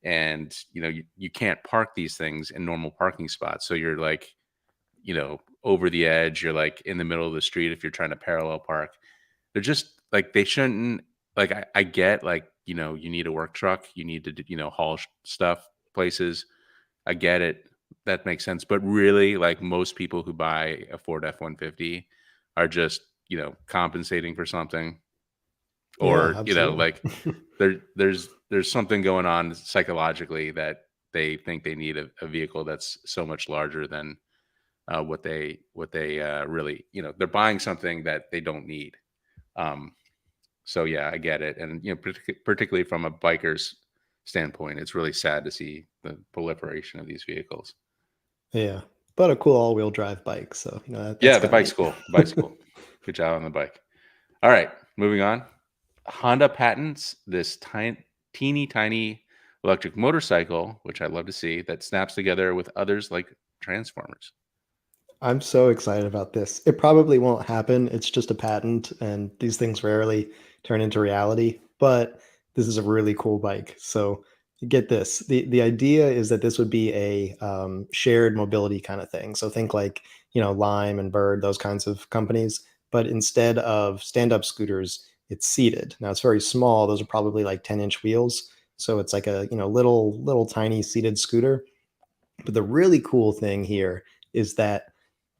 and you can't park these things in normal parking spots, so you're like over the edge, you're like in the middle of the street if you're trying to parallel park. They're just like, they shouldn't, like, I get, like, you need a work truck, you need to haul stuff places. I get it. That makes sense. But really, like, most people who buy a Ford F-150 are just, compensating for something, Yeah, or, absolutely. like there's something going on psychologically that they think they need a vehicle that's so much larger than what they really, they're buying something that they don't need. So yeah, I get it. And particularly from a biker's standpoint, it's really sad to see the proliferation of these vehicles. Yeah, but a cool all-wheel drive bike, so Yeah, that's the kind of bike's neat. cool. The bike's cool. Good job on the bike. All right, moving on. Honda patents this teeny tiny electric motorcycle, which I love to see, that snaps together with others like transformers. I'm so excited about this. It probably won't happen. It's just a patent, and these things rarely turn into reality. But this is a really cool bike. So get this. The idea is that this would be a shared mobility kind of thing. So think like, Lime and Bird, those kinds of companies. But instead of stand-up scooters, it's seated. Now it's very small. Those are probably like 10-inch wheels. So it's like a little tiny seated scooter. But the really cool thing here is that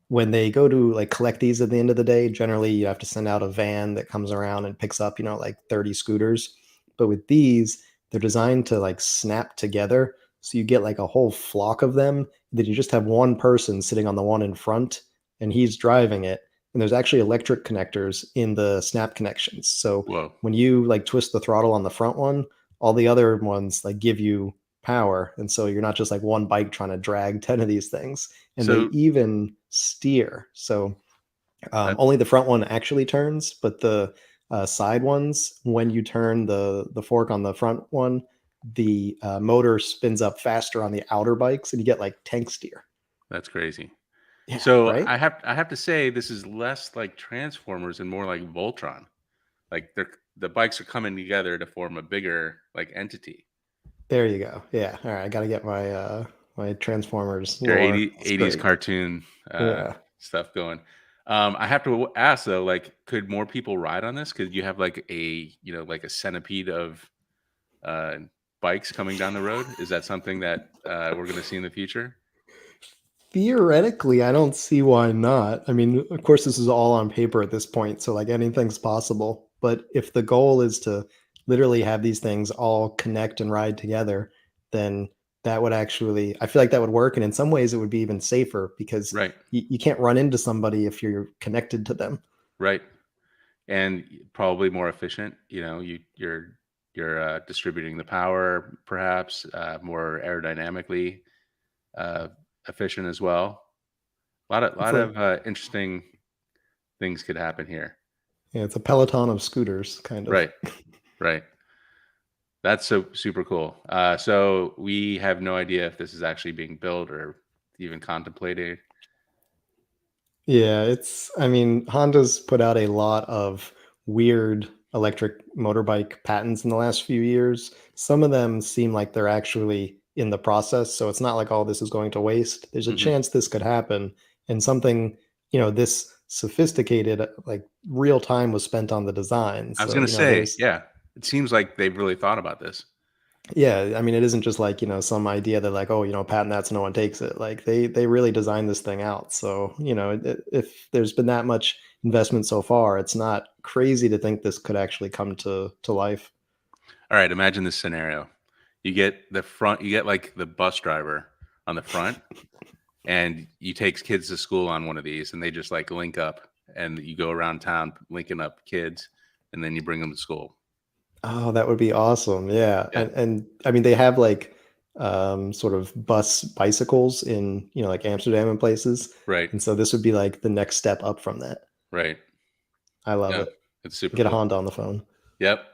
when they go to like collect these at the end of the day, generally you have to send out a van that comes around and picks up, like 30 scooters. But with these, they're designed to like snap together. So you get like a whole flock of them that you just have one person sitting on the one in front and he's driving it. And there's actually electric connectors in the snap connections. So Whoa. when you like twist the throttle on the front one, all the other ones like give you power. And so you're not just like one bike trying to drag 10 of these things. And they So even steer. So that, only the front one actually turns, but the side ones, when you turn the fork on the front one, the motor spins up faster on the outer bikes, and you get like tank steer. that's crazy. Yeah, So right. I have to say, this is less like Transformers and more like Voltron. Like the bikes are coming together to form a bigger like entity. There you go. Yeah. All right. I got to get my Transformers Your lore. It's 80s great. cartoon Yeah. stuff going. I have to ask though, like, could more people ride on this? Could you have like a like a centipede of bikes coming down the road? Is that something that we're going to see in the future? Theoretically, I don't see why not. I mean, of course, this is all on paper at this point, so like anything's possible. But if the goal is to literally have these things all connect and ride together, then that would actually, I feel like that would work. And in some ways, it would be even safer because Right. you can't run into somebody if you're connected to them. Right. And probably more efficient. You're distributing the power, perhaps more aerodynamically efficient as well. A lot It's like, of interesting things could happen here. yeah, it's a peloton of scooters, kind of. Right. Right. That's so super cool. So we have no idea if this is actually being built or even contemplated. Yeah, I mean, Honda's put out a lot of weird electric motorbike patents in the last few years. Some of them seem like they're actually in the process, so it's not like all this is going to waste. There's a chance this could happen, and something, this sophisticated, like real time was spent on the design. I was So, going to say, yeah, it seems like they've really thought about this. yeah, I mean, it isn't just like, some idea that like, oh, patent that so no one takes it. Like they really designed this thing out. So, if there's been that much investment so far, it's not crazy to think this could actually come to life. All right, imagine this scenario. You get like the bus driver on the front, and you take kids to school on one of these, and they just like link up, and you go around town linking up kids, and then you bring them to school. Oh, that would be awesome. Yeah. Yeah. And I mean, they have like sort of bus bicycles in, like Amsterdam and places. Right. And so this would be like the next step up from that. Right. I love Yeah, it. it's super Get a cool. Honda on the phone. Yep.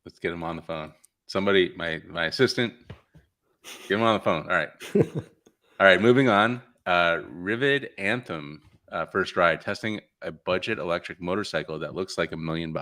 Let's get him on the phone. Somebody, my assistant, get him on the phone. All right. All right. Moving on. Ryvid Anthem first ride testing a budget electric motorcycle that looks like $1 million.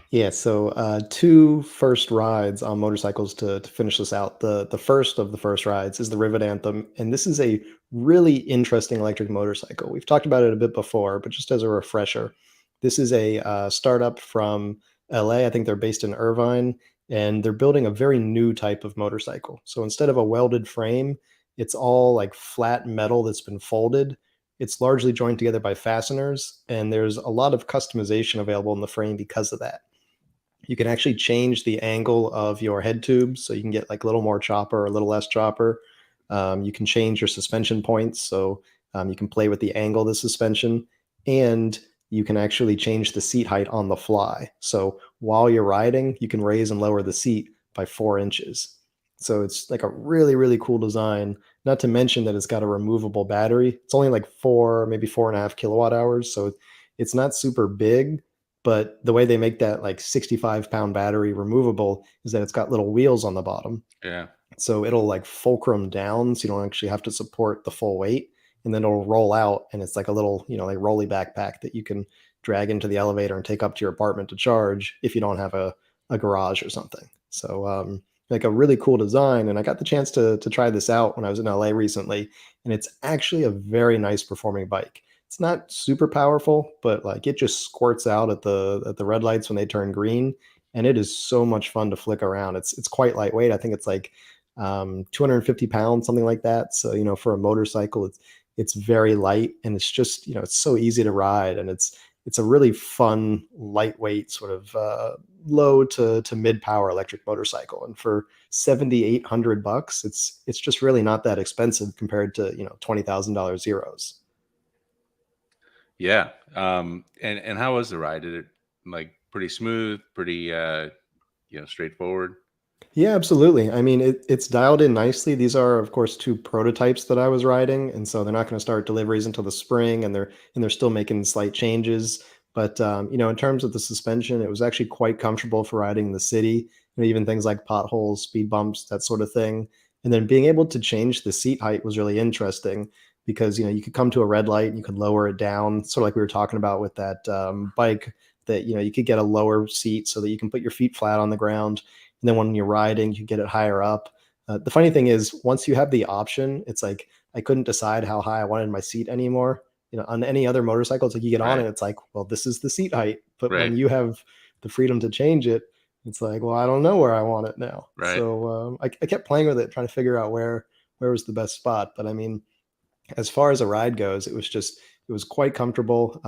Yeah, so two first rides on motorcycles to finish this out. The first of the first rides is the Ryvid Anthem, and this is a really interesting electric motorcycle. We've talked about it a bit before, but just as a refresher, this is a startup from LA. I think they're based in Irvine, and they're building a very new type of motorcycle. So instead of a welded frame, it's all like flat metal that's been folded. It's largely joined together by fasteners, and there's a lot of customization available in the frame because of that. You can actually change the angle of your head tubes, so you can get like a little more chopper or a little less chopper. You can change your suspension points, so you can play with the angle of the suspension, and you can actually change the seat height on the fly. So while you're riding, you can raise and lower the seat by 4 inches. So it's like a really, really cool design. Not to mention that it's got a removable battery. It's only like 4.5 kilowatt hours. So it's not super big, but the way they make that like 65-pound battery removable is that it's got little wheels on the bottom. Yeah. So it'll like fulcrum down, so you don't actually have to support the full weight. And then it'll roll out, and it's like a little, like rolly backpack that you can drag into the elevator and take up to your apartment to charge if you don't have a garage or something. So like a really cool design. And I got the chance to try this out when I was in LA recently, and it's actually a very nice performing bike. It's not super powerful, but like it just squirts out at the red lights when they turn green, and it is so much fun to flick around. It's quite lightweight. I think it's like 250 pounds, something like that. So for a motorcycle, it's very light, and it's just it's so easy to ride, and it's a really fun, lightweight sort of low to mid power electric motorcycle. And for $7,800, it's just really not that expensive compared to $20,000 zeros. Yeah. And how was the ride? Did it like pretty smooth, pretty straightforward? Yeah, absolutely. I mean, it's dialed in nicely. These are, of course, two prototypes that I was riding, and so they're not going to start deliveries until the spring, and they're still making slight changes. But in terms of the suspension, it was actually quite comfortable for riding in the city. Even things like potholes, speed bumps, that sort of thing. And then being able to change the seat height was really interesting because you could come to a red light and you could lower it down, sort of like we were talking about with that bike. That you could get a lower seat so that you can put your feet flat on the ground. And then when you're riding, you get it higher up. The funny thing is, once you have the option, it's like I couldn't decide how high I wanted my seat anymore. On any other motorcycle, it's like you get on it, it's like, well, this is the seat height. But when Right. you have the freedom to change it, It's like, well, I don't know where I want it now. Right. So I kept playing with it, trying to figure out where was the best spot. But I mean, as far as a ride goes, it was quite comfortable.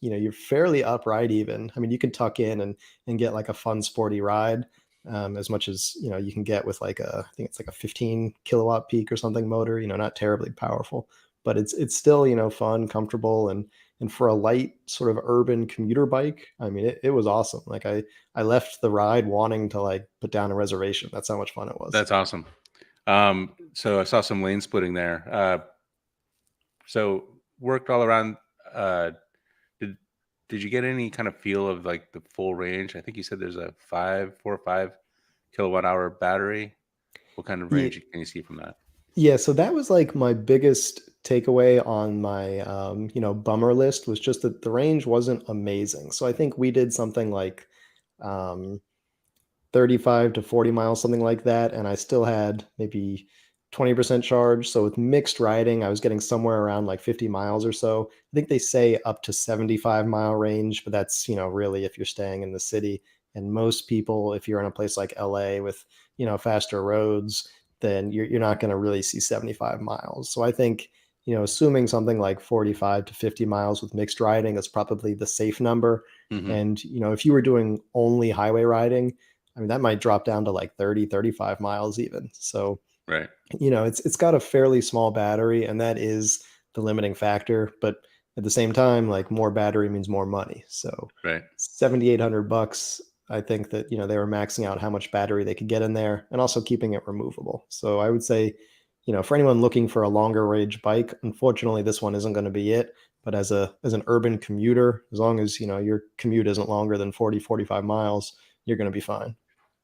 You're fairly upright even. I mean, you can tuck in and get like a fun sporty ride, as much as you can get with like I think it's like a 15 kilowatt peak or something motor. Not terribly powerful, but it's still fun, comfortable, and for a light sort of urban commuter bike, I mean, it was awesome. Like I left the ride wanting to like put down a reservation. That's how much fun it was. That's awesome. So I saw some lane splitting there. So worked all around. Did you get any kind of feel of like the full range? I think you said there's a 4 or 5 kilowatt hour battery. What kind of range can you see from that? Yeah, so that was like my biggest takeaway on my bummer list, was just that the range wasn't amazing. So I think we did something like um 35 to 40 miles, something like that, and I still had maybe 20% charge. So with mixed riding, I was getting somewhere around like 50 miles or so. I think they say up to 75-mile range, but that's, really if you're staying in the city. And most people, if you're in a place like LA with, faster roads, then you're not going to really see 75 miles. So I think, assuming something like 45 to 50 miles with mixed riding is probably the safe number. Mm-hmm. And, if you were doing only highway riding, I mean, that might drop down to like 30, 35 miles even. So, Right. it's got a fairly small battery, and that is the limiting factor. But at the same time, like more battery means more money. So Right. $7,800, I think that, they were maxing out how much battery they could get in there and also keeping it removable. So I would say, for anyone looking for a longer range bike, unfortunately, this one isn't going to be it. But as an urban commuter, as long as, your commute isn't longer than 40, 45 miles, you're going to be fine.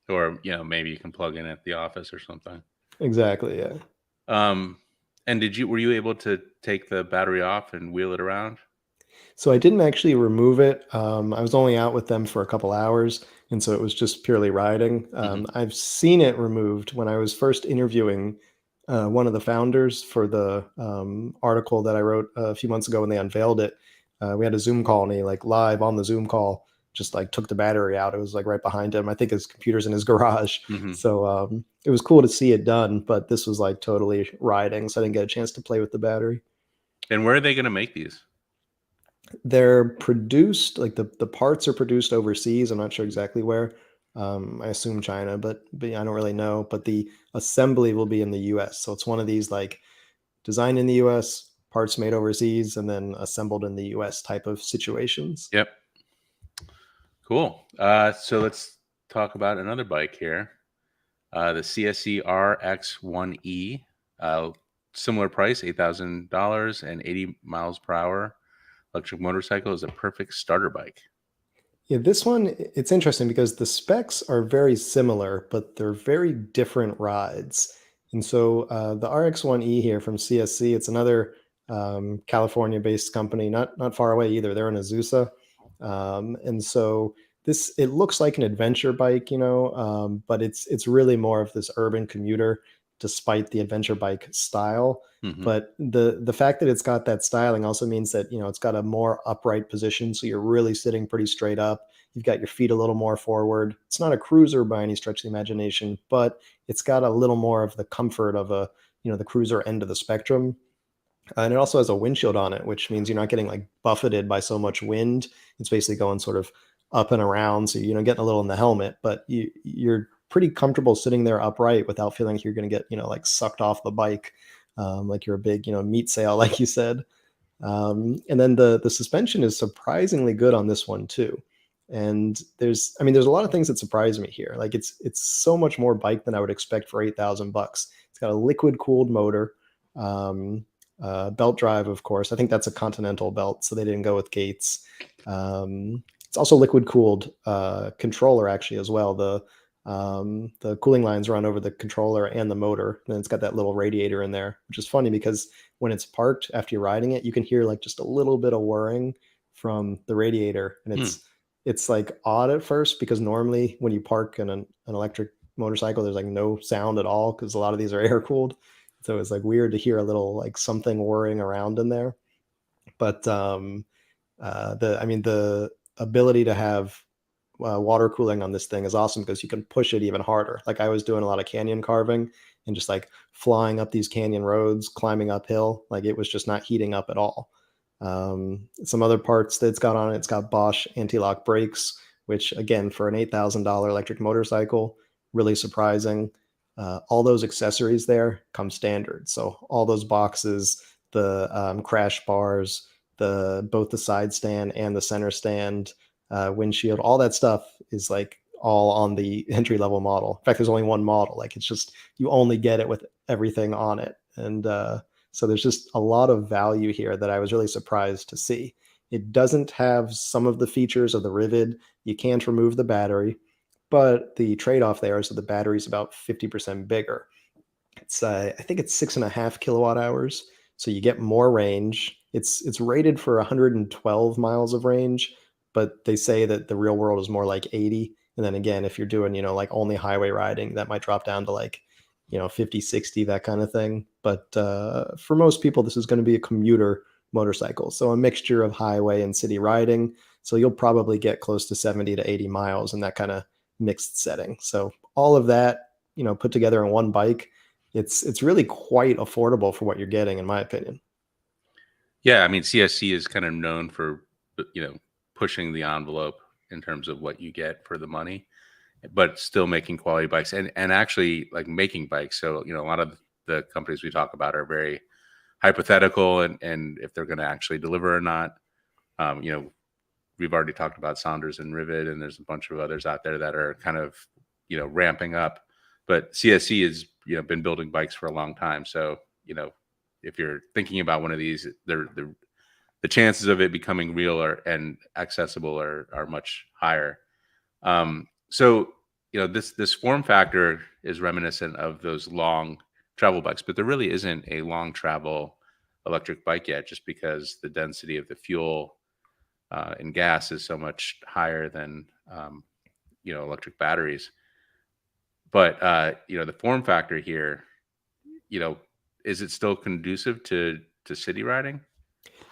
Or, maybe you can plug in at the office or something. Exactly. Yeah. And were you able to take the battery off and wheel it around? So I didn't actually remove it. I was only out with them for a couple hours, and so it was just purely riding. I've seen it removed when I was first interviewing one of the founders for the article that I wrote a few months ago when they unveiled it. We had a Zoom call, and he like live on the Zoom call just like took the battery out. It was like right behind him. I think his computer's in his garage. Mm-hmm. So it was cool to see it done, but this was like totally riding, so I didn't get a chance to play with the battery. And where are they going to make these? They're produced, like the parts are produced overseas. I'm not sure exactly where. I assume China, but I don't really know. But the assembly will be in the US. So it's one of these like designed in the US, parts made overseas, and then assembled in the US type of situations. Yep. Cool. So let's talk about another bike here. The CSC RX1E. Similar price, $8,000 and 80 miles per hour. Electric motorcycle is a perfect starter bike. Yeah, this one, it's interesting because the specs are very similar, but they're very different rides. And so the RX1E here from CSC, it's another California-based company, not far away either. They're in Azusa. And so it looks like an adventure bike, but it's really more of this urban commuter, despite the adventure bike style. Mm-hmm. But the fact that it's got that styling also means that, it's got a more upright position. So you're really sitting pretty straight up. You've got your feet a little more forward. It's not a cruiser by any stretch of the imagination, but it's got a little more of the comfort of the cruiser end of the spectrum. And it also has a windshield on it, which means you're not getting like buffeted by so much wind. It's basically going sort of up and around. So, getting a little in the helmet, but you're pretty comfortable sitting there upright without feeling like you're going to get, like sucked off the bike. Like you're a big, meat sail, like you said. And then the suspension is surprisingly good on this one too. And there's a lot of things that surprise me here. Like it's so much more bike than I would expect for $8,000. It's got a liquid cooled motor, belt drive, of course. I think that's a Continental belt, so they didn't go with Gates. It's also liquid cooled controller actually as well. The cooling lines run over the controller and the motor. And it's got that little radiator in there, which is funny because when it's parked after you're riding it, you can hear like just a little bit of whirring from the radiator. And it's like odd at first because normally when you park in an electric motorcycle, there's like no sound at all because a lot of these are air cooled. So it's like weird to hear a little like something whirring around in there. But the ability to have water cooling on this thing is awesome because you can push it even harder. Like I was doing a lot of canyon carving and just like flying up these canyon roads, climbing uphill. Like it was just not heating up at all. Some other parts that it's got on it, it's got Bosch anti-lock brakes, which again, for an $8,000 electric motorcycle, really surprising. All those accessories there come standard. So all those boxes, the crash bars, both the side stand and the center stand, windshield, all that stuff is like all on the entry level model. In fact, there's only one model. Like it's just, you only get it with everything on it. And so there's just a lot of value here that I was really surprised to see. It doesn't have some of the features of the Ryvid. You can't remove the battery, but the trade-off there is that the battery is about 50% bigger. It's I think it's 6.5 kilowatt hours, so you get more range. It's rated for 112 miles of range, but they say that the real world is more like 80. And then again, if you're doing, like only highway riding, that might drop down to like, 50, 60, that kind of thing. But for most people, this is going to be a commuter motorcycle. So a mixture of highway and city riding. So you'll probably get close to 70 to 80 miles in that kind of mixed setting. So all of that, put together in one bike, it's really quite affordable for what you're getting, in my opinion. Yeah, I mean, CSC is kind of known for, pushing the envelope in terms of what you get for the money, but still making quality bikes and actually like making bikes. So, a lot of the companies we talk about are very hypothetical and if they're going to actually deliver or not. We've already talked about SONDORS and Ryvid, and there's a bunch of others out there that are kind of, ramping up. But CSC has, been building bikes for a long time. So, if you're thinking about one of these, the chances of it becoming real and accessible are much higher. So, this form factor is reminiscent of those long travel bikes, but there really isn't a long travel electric bike yet, just because the density of the fuel and gas is so much higher than electric batteries. But the form factor here, is it still conducive to city riding?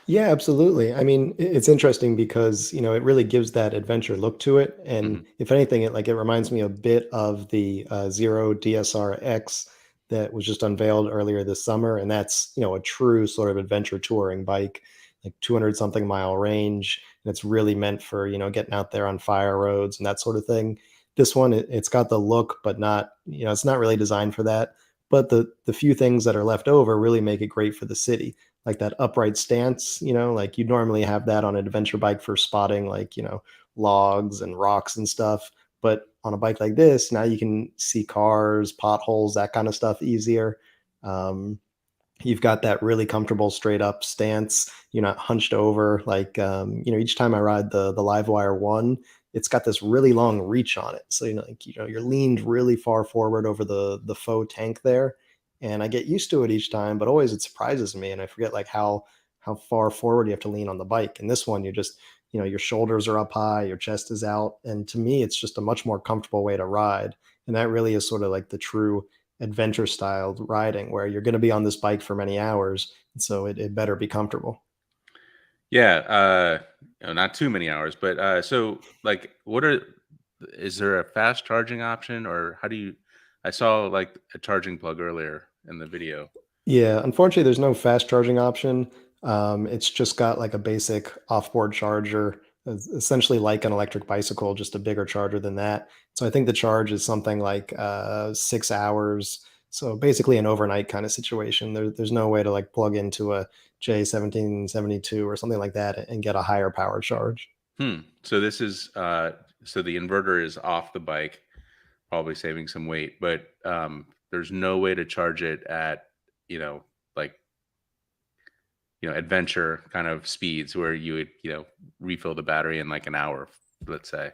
Yeah, absolutely. I mean, it's interesting because, it really gives that adventure look to it. And if anything, it reminds me a bit of the Zero DSR X that was just unveiled earlier this summer. And that's, a true sort of adventure touring bike, like 200 something mile range. And it's really meant for, getting out there on fire roads and that sort of thing. This one, it's got the look, but not, it's not really designed for that. But the few things that are left over really make it great for the city, like that upright stance, like you'd normally have that on an adventure bike for spotting like, logs and rocks and stuff. But on a bike like this, now you can see cars, potholes, that kind of stuff easier. You've got that really comfortable straight up stance. You're not hunched over. Like, each time I ride the Livewire 1, it's got this really long reach on it. So, you're leaned really far forward over the faux tank there. And I get used to it each time, but always it surprises me. And I forget like how far forward you have to lean on the bike. And this one, you're just, your shoulders are up high, your chest is out. And to me, it's just a much more comfortable way to ride. And that really is sort of like the true adventure styled riding where you're going to be on this bike for many hours. And so it better be comfortable. Yeah. Not too many hours, but so like is there a fast charging option, or how do you, I saw like a charging plug earlier in the video. Yeah, unfortunately, there's no fast charging option. It's just got like a basic off-board charger, essentially like an electric bicycle, just a bigger charger than that. So I think the charge is something like 6 hours. So basically an overnight kind of situation. There's no way to like plug into a J1772 or something like that and get a higher power charge. So this is so the inverter is off the bike, probably saving some weight, but there's no way to charge it at like adventure kind of speeds where you would refill the battery in like an hour, let's say.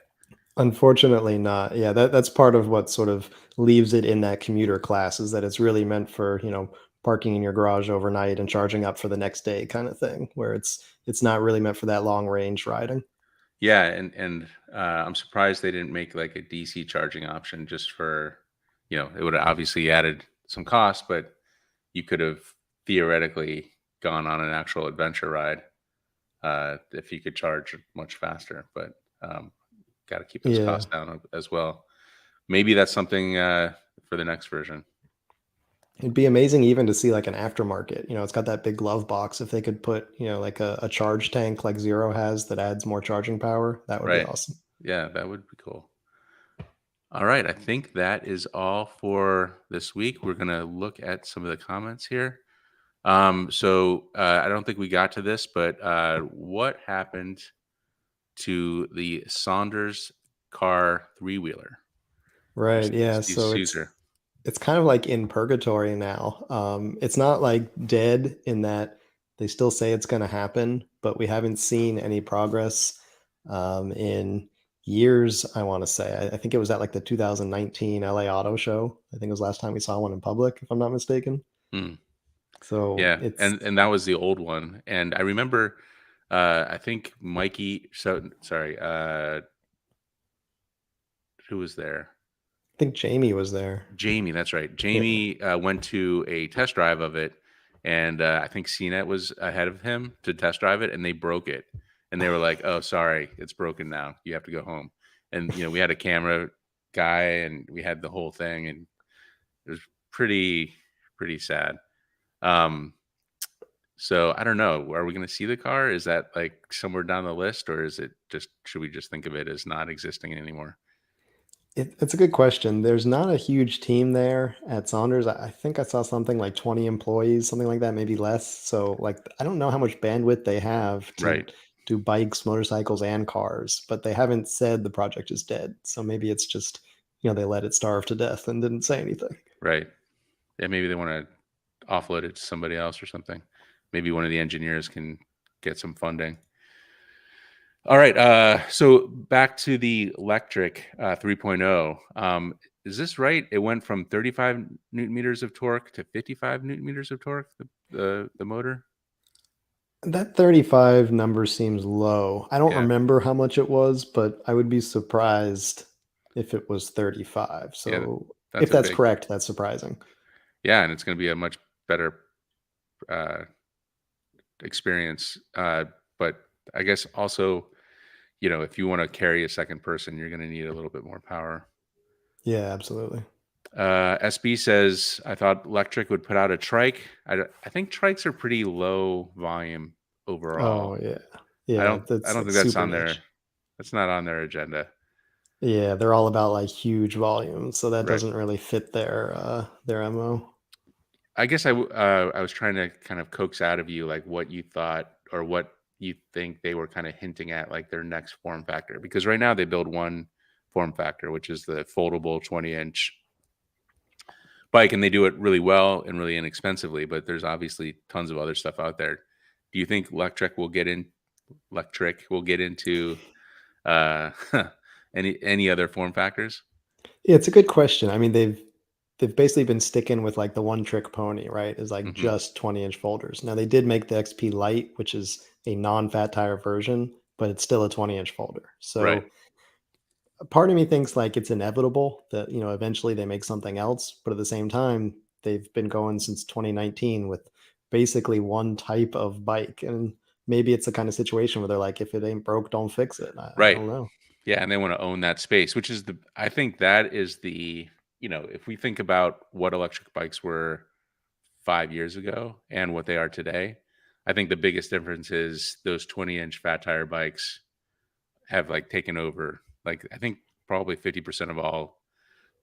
Unfortunately not. Yeah, that's part of what sort of leaves it in that commuter class, is that it's really meant for, parking in your garage overnight and charging up for the next day kind of thing, where it's not really meant for that long range riding. Yeah, and I'm surprised they didn't make like a DC charging option, just for, it would have obviously added some cost, but you could have theoretically gone on an actual adventure ride if you could charge much faster. But got to keep those costs down as well. Maybe that's something for the next version. It'd be amazing even to see like an aftermarket. It's got that big glove box. If they could put, like a charge tank like Zero has that adds more charging power, that would be awesome. Yeah, that would be cool. All right, I think that is all for this week. We're gonna look at some of the comments here. So I don't think we got to this, but what happened to the SONDORS car 3-wheeler? Right. Yeah. So it's kind of like in purgatory now. It's not like dead in that they still say it's going to happen, but we haven't seen any progress in years. I want to say, I think it was at like the 2019 LA Auto Show. I think it was last time we saw one in public, if I'm not mistaken. So yeah, and that was the old one. And I remember, I think Mikey. So sorry, who was there? I think Jamie was there. Jamie, that's right. Jamie went to a test drive of it, and I think CNET was ahead of him to test drive it, and they broke it. And they were like, "Oh, sorry, it's broken now. You have to go home." And we had a camera guy, and we had the whole thing, and it was pretty sad. So I don't know. Are we going to see the car? Is that like somewhere down the list, or is it just? Should we just think of it as not existing anymore? It's a good question. There's not a huge team there at SONDORS. I think I saw something like 20 employees, something like that, maybe less. So like, I don't know how much bandwidth they have to do bikes, motorcycles, and cars, but they haven't said the project is dead. So maybe it's just, they let it starve to death and didn't say anything. Right. Yeah, maybe they want to offload it to somebody else or something. Maybe one of the engineers can get some funding. All right. So back to the Lectric 3.0. Is this right? It went from 35 newton meters of torque to 55 newton meters of torque, the motor? That 35 number seems low. I don't remember how much it was, but I would be surprised if it was 35. So if that's correct, that's surprising. Yeah, and it's going to be a much better experience. But I guess also, if you want to carry a second person, you're going to need a little bit more power. Yeah, absolutely. SB says, I thought Lectric would put out a trike. I think trikes are pretty low volume overall. Oh, yeah. Yeah. I don't think that's on there. That's not on their agenda. Yeah, they're all about like huge volumes, so that doesn't really fit their MO. I guess I was trying to kind of coax out of you like what you thought or what you think they were kind of hinting at, like their next form factor, because right now they build one form factor, which is the foldable 20-inch bike, and they do it really well and really inexpensively, but there's obviously tons of other stuff out there. Do you think Lectric will get into any other form factors? Yeah, it's a good question. I mean, they've basically been sticking with like the one trick pony, right? Is like just 20-inch folders. Now they did make the XP Lite, which is a non-fat tire version, but it's still a 20-inch folder. So part of me thinks like it's inevitable that, eventually they make something else, but at the same time, they've been going since 2019 with basically one type of bike. And maybe it's the kind of situation where they're like, if it ain't broke, don't fix it. I don't know. Yeah. And they want to own that space, which is I think that is the, if we think about what electric bikes were 5 years ago and what they are today, I think the biggest difference is those 20-inch fat tire bikes have like taken over. Like I think probably 50% of all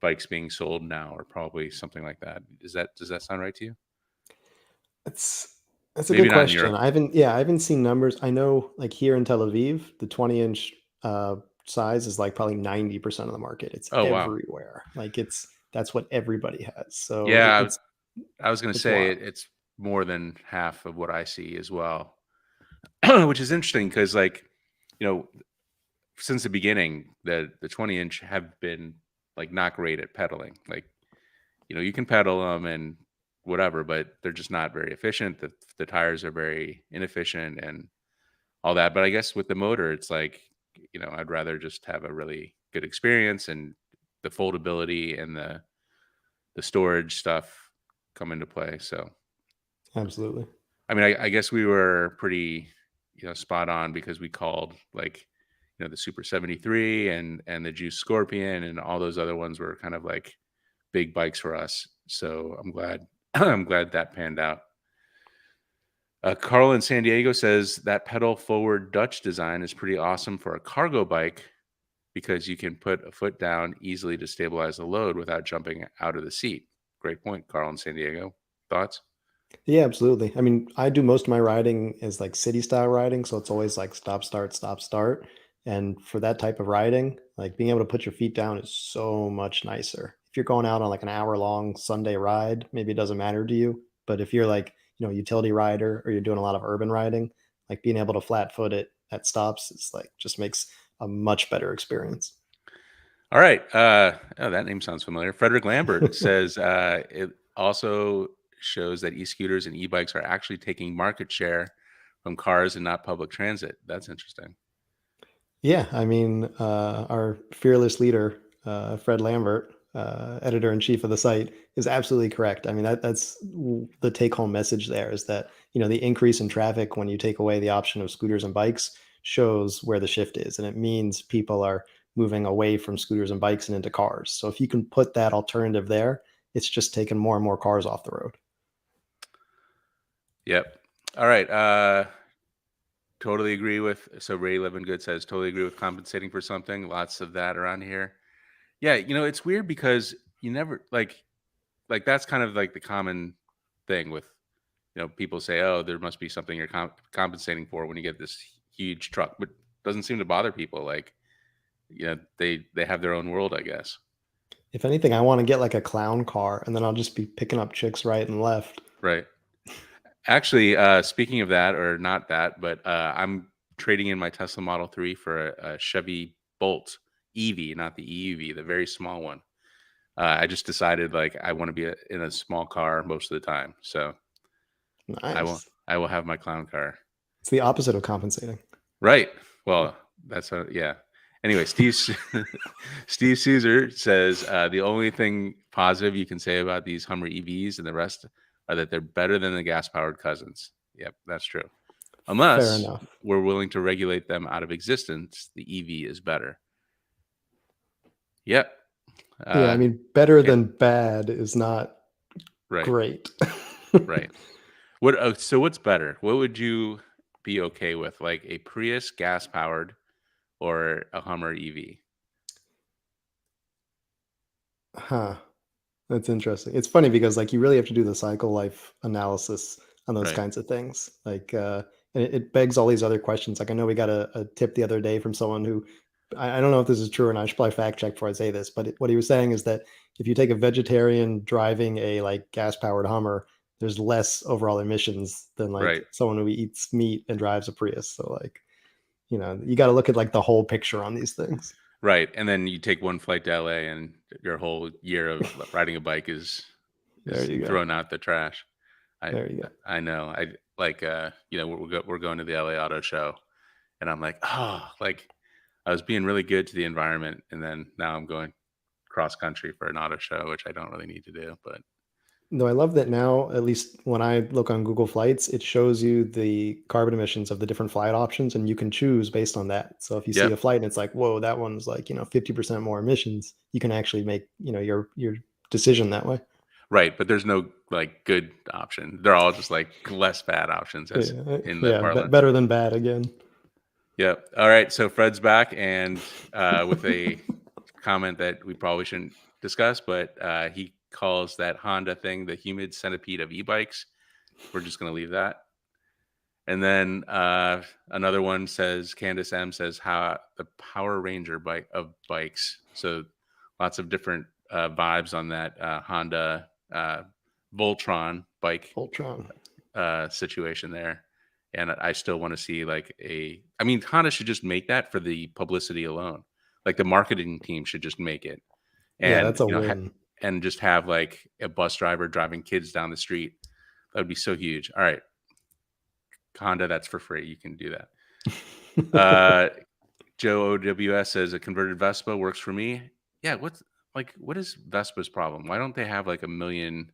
bikes being sold now are probably something like that. Does that sound right to you? That's a good question. I haven't seen numbers. I know like here in Tel Aviv, the 20-inch size is like probably 90% of the market. It's everywhere. Wow. Like that's what everybody has. So yeah, I was going to say it's more than half of what I see as well, which is interesting because like, since the beginning, the 20-inch have been like not great at pedaling. Like, you can pedal them and whatever, but they're just not very efficient. The tires are very inefficient and all that. But I guess with the motor, it's like, I'd rather just have a really good experience, and the foldability and the storage stuff come into play. So absolutely. I mean, I guess we were pretty, spot on because we called like, the Super 73 and the Juice Scorpion and all those other ones were kind of like big bikes for us. So I'm glad I'm glad that panned out. Carl in San Diego says that pedal forward Dutch design is pretty awesome for a cargo bike because you can put a foot down easily to stabilize the load without jumping out of the seat. Great point, Carl in San Diego. Thoughts? Yeah, absolutely. I mean, I do most of my riding is like city style riding, so it's always like stop, start, stop, start. And for that type of riding, like being able to put your feet down is so much nicer. If you're going out on like an hour-long Sunday ride, maybe it doesn't matter to you. But if you're like, utility rider or you're doing a lot of urban riding, like being able to flat foot it at stops is like just makes a much better experience. All right. Oh, that name sounds familiar. Frederick Lambert says it also shows that e-scooters and e-bikes are actually taking market share from cars and not public transit. That's interesting. Yeah, I mean, our fearless leader, Fred Lambert, editor-in-chief of the site, is absolutely correct. I mean, that's the take-home message there is that, the increase in traffic when you take away the option of scooters and bikes shows where the shift is. And it means people are moving away from scooters and bikes and into cars. So if you can put that alternative there, it's just taking more and more cars off the road. Yep. All right. Totally agree with. So Ray Levingood says, totally agree with compensating for something. Lots of that around here. Yeah. It's weird because you never like that's kind of like the common thing with, people say, oh, there must be something you're compensating for when you get this huge truck, but it doesn't seem to bother people. Like, they have their own world, I guess. If anything, I want to get like a clown car and then I'll just be picking up chicks right and left. Right. Actually, speaking of that, or not that, but I'm trading in my Tesla Model 3 for a Chevy Bolt EV, not the EUV, the very small one. I just decided like I want to be in a small car most of the time. So nice. I will have my clown car. It's the opposite of compensating. Right. Well, that's yeah. Anyway, Steve Caesar says the only thing positive you can say about these Hummer EVs and the rest are that they're better than the gas-powered cousins. Yep, that's true. Unless we're willing to regulate them out of existence, the EV is better. Yep. Yeah, I mean, better than bad is not great. Right. So what's better? What would you be okay with? Like a Prius gas-powered or a Hummer EV? Huh. That's interesting. It's funny because like you really have to do the cycle life analysis on those kinds of things. Like and it begs all these other questions. Like I know we got a tip the other day from someone who I don't know if this is true or not. I should probably fact check before I say this, but what he was saying is that if you take a vegetarian driving a like gas powered Hummer, there's less overall emissions than like someone who eats meat and drives a Prius. So like, you got to look at like the whole picture on these things. Right. And then you take one flight to LA and your whole year of riding a bike is thrown out the trash. There you go. I know. I like, we're going to the LA Auto Show and I'm like, oh, like I was being really good to the environment. And then now I'm going cross country for an auto show, which I don't really need to do, but. No, I love that now, at least when I look on Google Flights, it shows you the carbon emissions of the different flight options and you can choose based on that. So if you see a flight and it's like, whoa, that one's like, 50% more emissions, you can actually make, your decision that way. Right. But there's no like good option. They're all just like less bad options in the parlance. Better than bad again. Yep. All right. So Fred's back and with a comment that we probably shouldn't discuss, but he calls that Honda thing the humid centipede of e-bikes. We're just going to leave that. And then another one says, Candace M says, how the Power Ranger bike of bikes. So lots of different vibes on that Honda Voltron bike situation there. And I still want to see like Honda should just make that for the publicity alone. Like the marketing team should just make it. And yeah, that's a win. And just have like a bus driver driving kids down the street. That would be so huge. All right. Honda, that's for free. You can do that. Joe OWS says a converted Vespa works for me. Yeah. What is Vespa's problem? Why don't they have like 1 million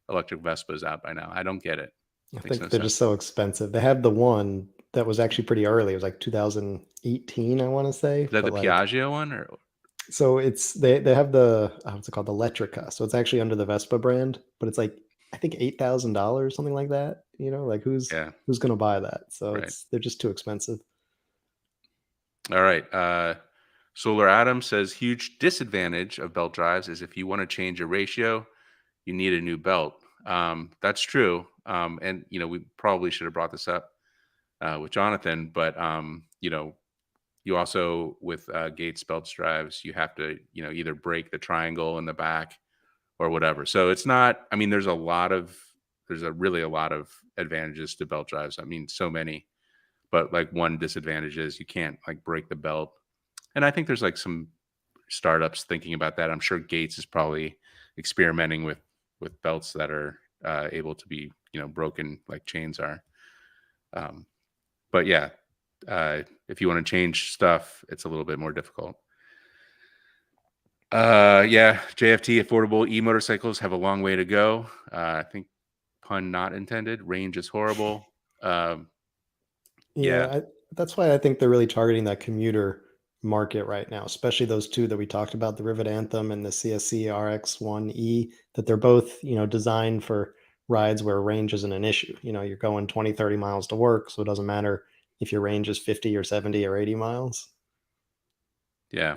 electric Vespas out by now? I don't get it. I think they're just so expensive. They have the one, that was actually pretty early. It was like 2018, I want to say. Is that the But, like, Piaggio one, or so it's they have the what's it called, the Lectric. So it's actually under the Vespa brand, but it's like I think $8,000, something like that. You know, like who's yeah, gonna buy that? So right. they're just too expensive. All right. Solar Adam says huge disadvantage of belt drives is if you want to change a ratio, you need a new belt. That's true. And we probably should have brought this up with Jonathan, but you also with Gates belt drives, you have to either break the triangle in the back or whatever. So it's not. I mean, there's really a lot of advantages to belt drives. I mean, so many. But like one disadvantage is you can't like break the belt. And I think there's like some startups thinking about that. I'm sure Gates is probably experimenting with belts that are able to be broken like chains are. But yeah, if you want to change stuff, it's a little bit more difficult. Yeah, JFT affordable e-motorcycles have a long way to go. I think pun not intended. Range is horrible. Yeah. That's why I think they're really targeting that commuter market right now, especially those two that we talked about, the Ryvid Anthem and the CSC RX1E, that they're both, designed for rides where range isn't an issue. You're going 20, 30 miles to work, so it doesn't matter if your range is 50 or 70 or 80 miles. Yeah.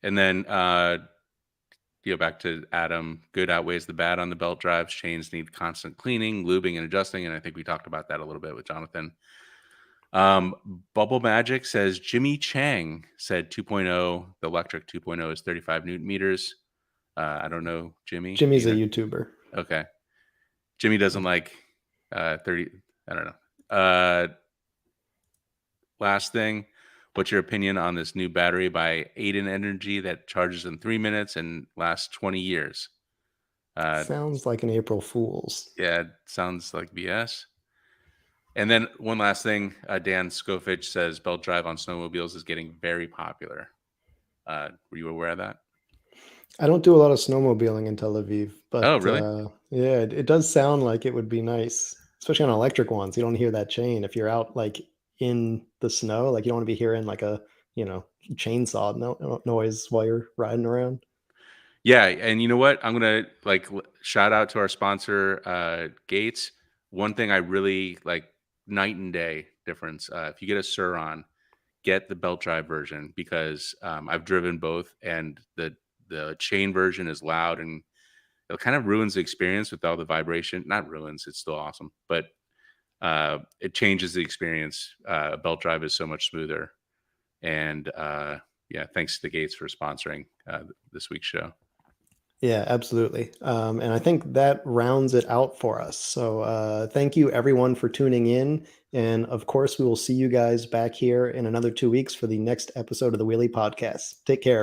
And then back to Adam, good outweighs the bad on the belt drives. Chains need constant cleaning, lubing, and adjusting. And I think we talked about that a little bit with Jonathan. Bubble Magic says Jimmy Chang said 2.0, the Lectric 2.0 is 35 Newton meters. I don't know, Jimmy. Jimmy's a YouTuber. Okay. Jimmy doesn't like 30. I don't know. Last thing, what's your opinion on this new battery by Aiden Energy that charges in 3 minutes and lasts 20 years? Sounds like an April Fool's. Yeah, it sounds like BS. And then one last thing, Dan Skofich says belt drive on snowmobiles is getting very popular. Were you aware of that? I don't do a lot of snowmobiling in Tel Aviv, but oh, really? Yeah, it does sound like it would be nice, especially on electric ones. You don't hear that chain if you're out like in the snow. Like you don't want to be hearing like a chainsaw noise while you're riding around. Yeah, and you know what? I'm gonna shout out to our sponsor, Gates. One thing I really like, night and day difference. If you get a Sur-on, get the belt drive version because I've driven both, and the chain version is loud and it kind of ruins the experience with all the vibration. Not ruins, it's still awesome, but it changes the experience. Belt drive is so much smoother, and yeah, thanks to Gates for sponsoring this week's show. Yeah, absolutely. And I think that rounds it out for us. So thank you everyone for tuning in. And of course, we will see you guys back here in another 2 weeks for the next episode of the Wheelie Podcast. Take care.